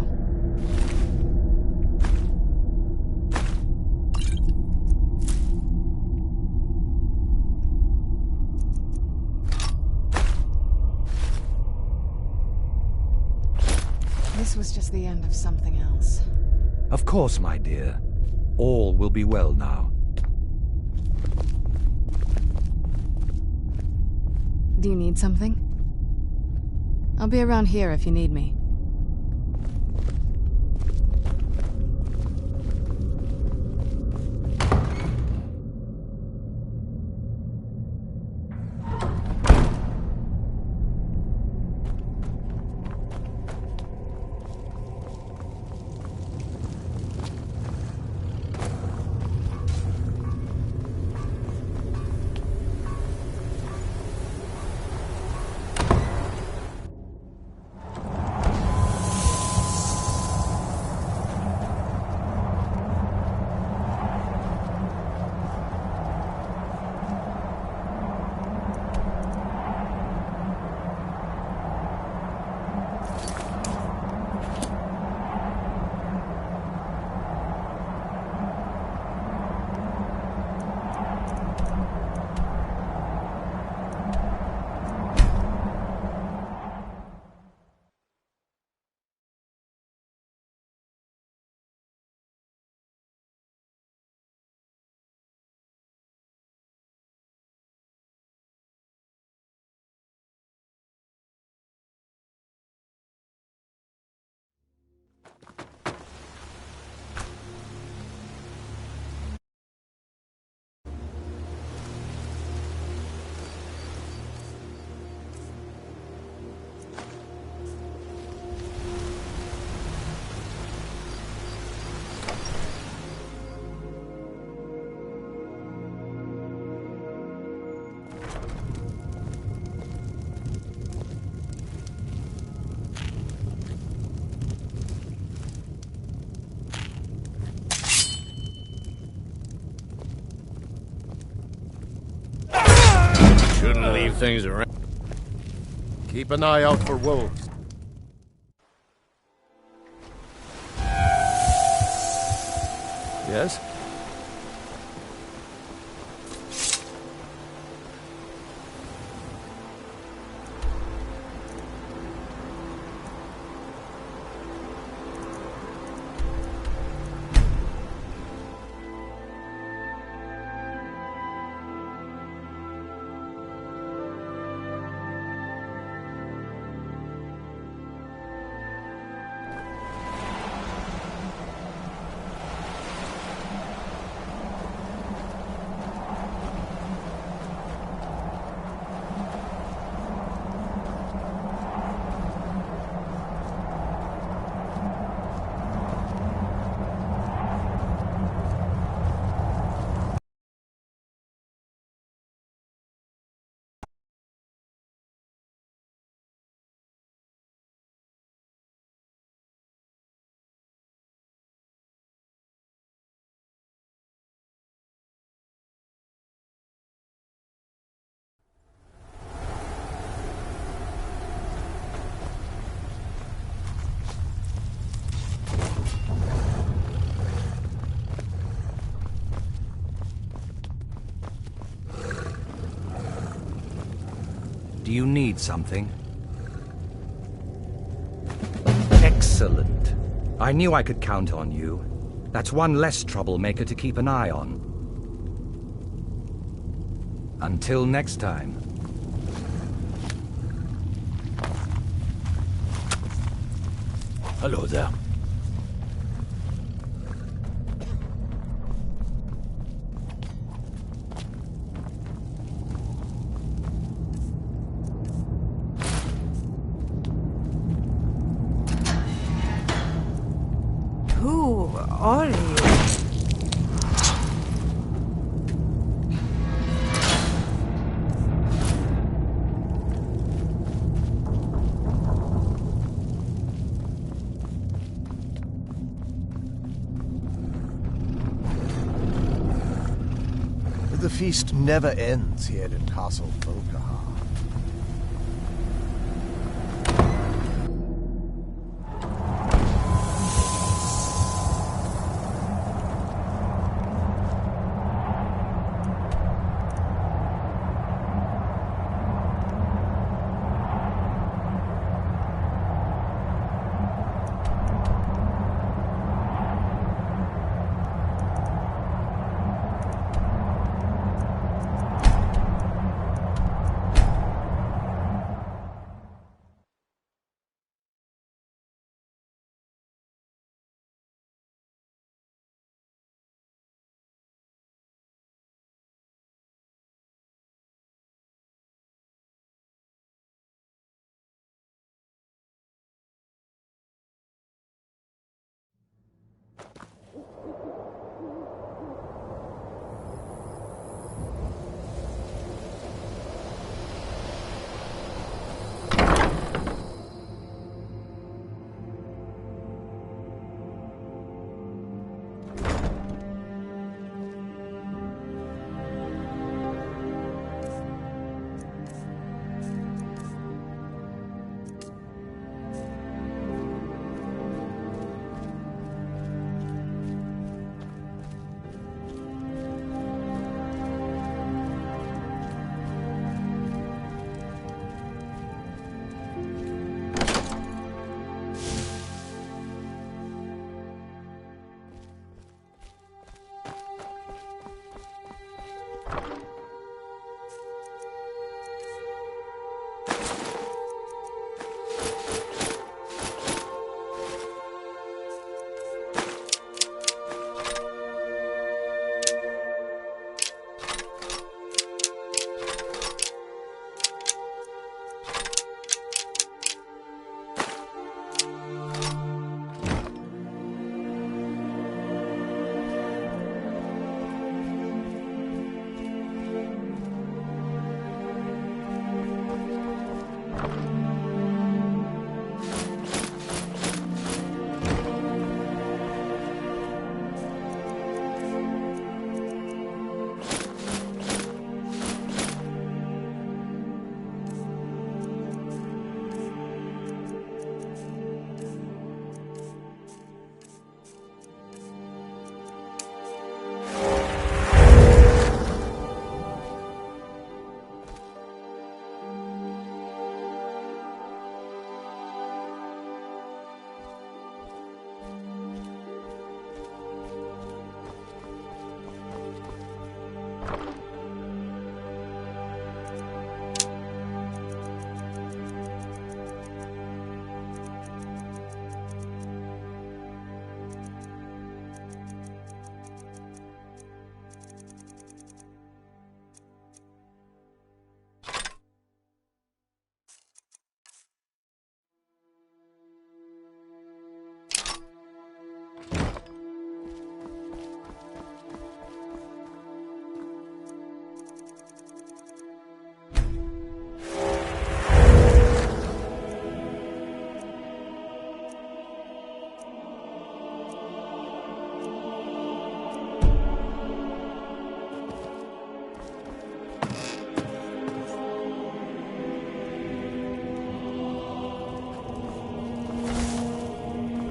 This was just the end of something else. Of course, my dear. All will be well now. Do you need something? I'll be around here if you need me. Shouldn't leave things around. Keep an eye out for wolves. Yes? Do you need something? Excellent. I knew I could count on you. That's one less troublemaker to keep an eye on. Until next time. Hello there. Who are you? The feast never ends here in Castle Volkahar.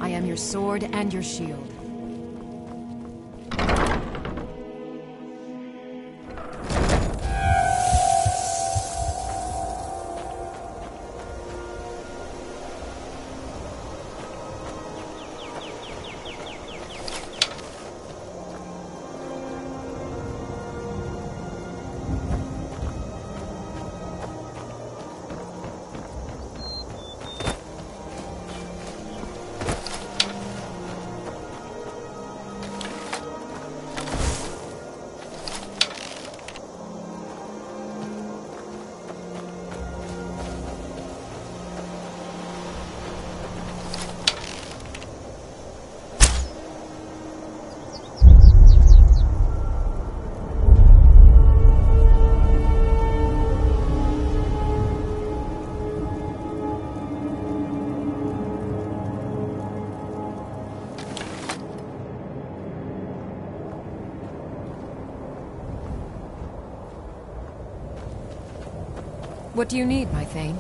I am your sword and your shield. What do you need, my Thane?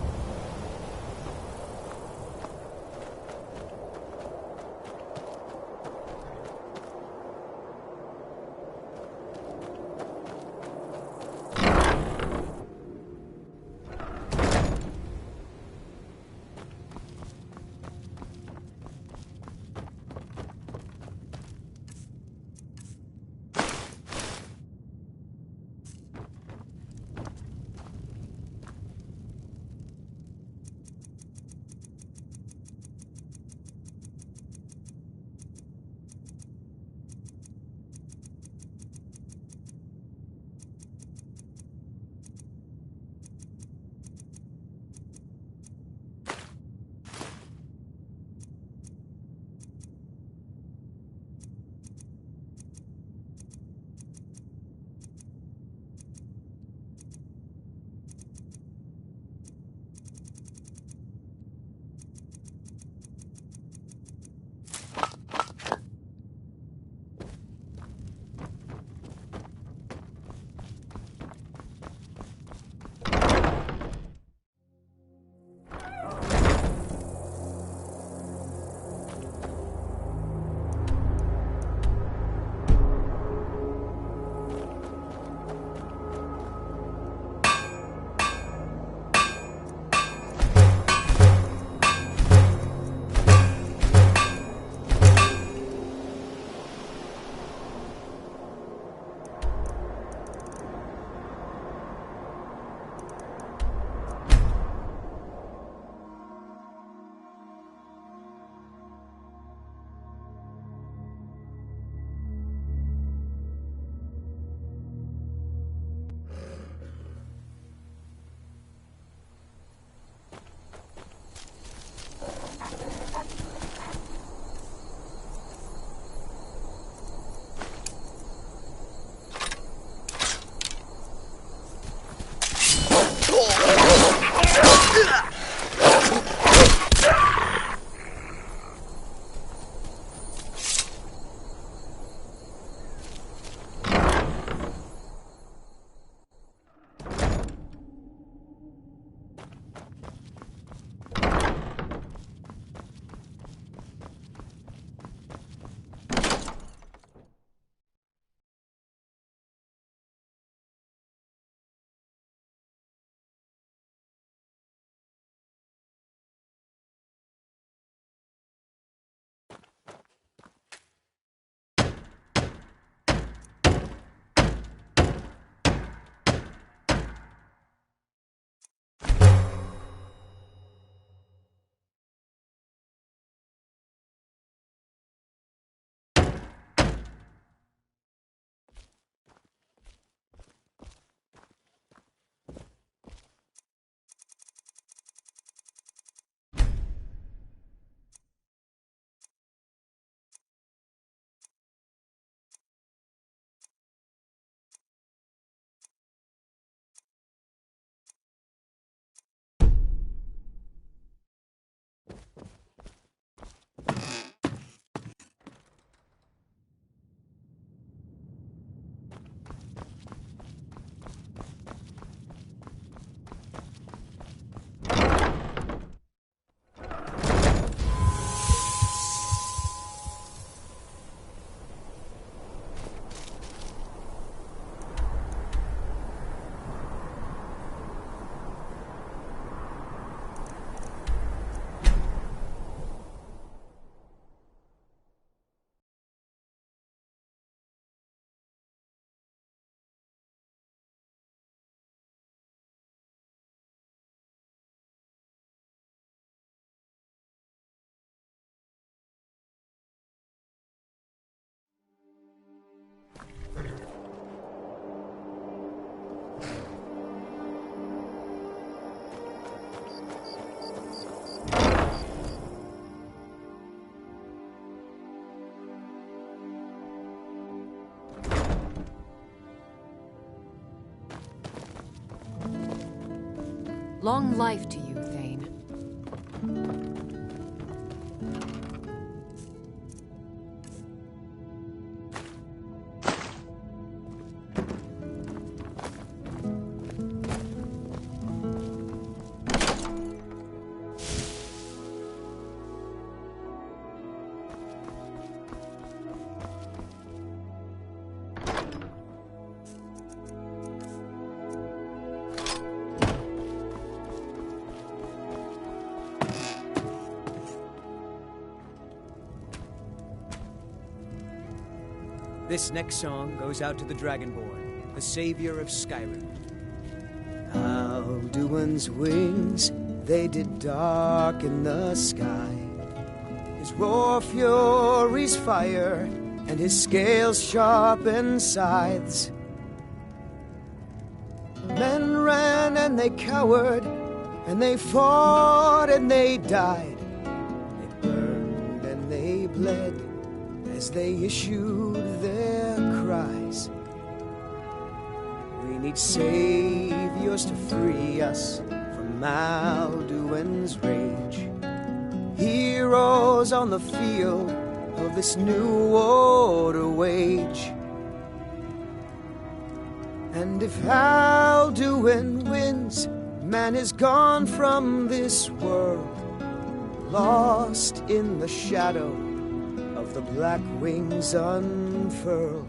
Long life to you, Thane. This next song goes out to the Dragonborn, the savior of Skyrim. Alduin's wings, they did darken the sky. His roar fury's fire, and his scales sharpened scythes. Men ran and they cowered, and they fought and they died. They burned and they bled as they issued their cries. We need saviors to free us from Alduin's rage. Heroes on the field of this new order wage. And if Alduin wins, man is gone from this world, lost in the shadow of the black wings unfurled.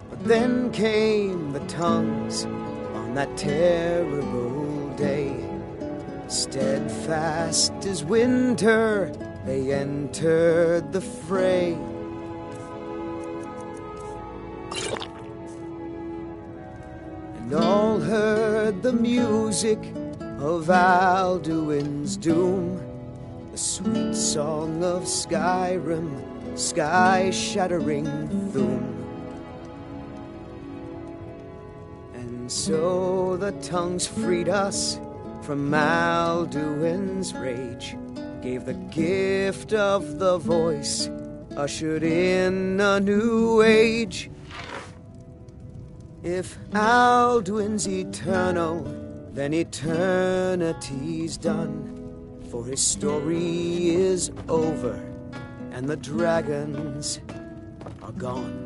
But then came the tongues on that terrible day. Steadfast as winter, they entered the fray. And all heard the music of Alduin's doom, the sweet song of Skyrim, sky-shattering Thum. And so the tongues freed us from Alduin's rage, gave the gift of the voice, ushered in a new age. If Alduin's eternal, then eternity's done. For his story is over, and the dragons are gone.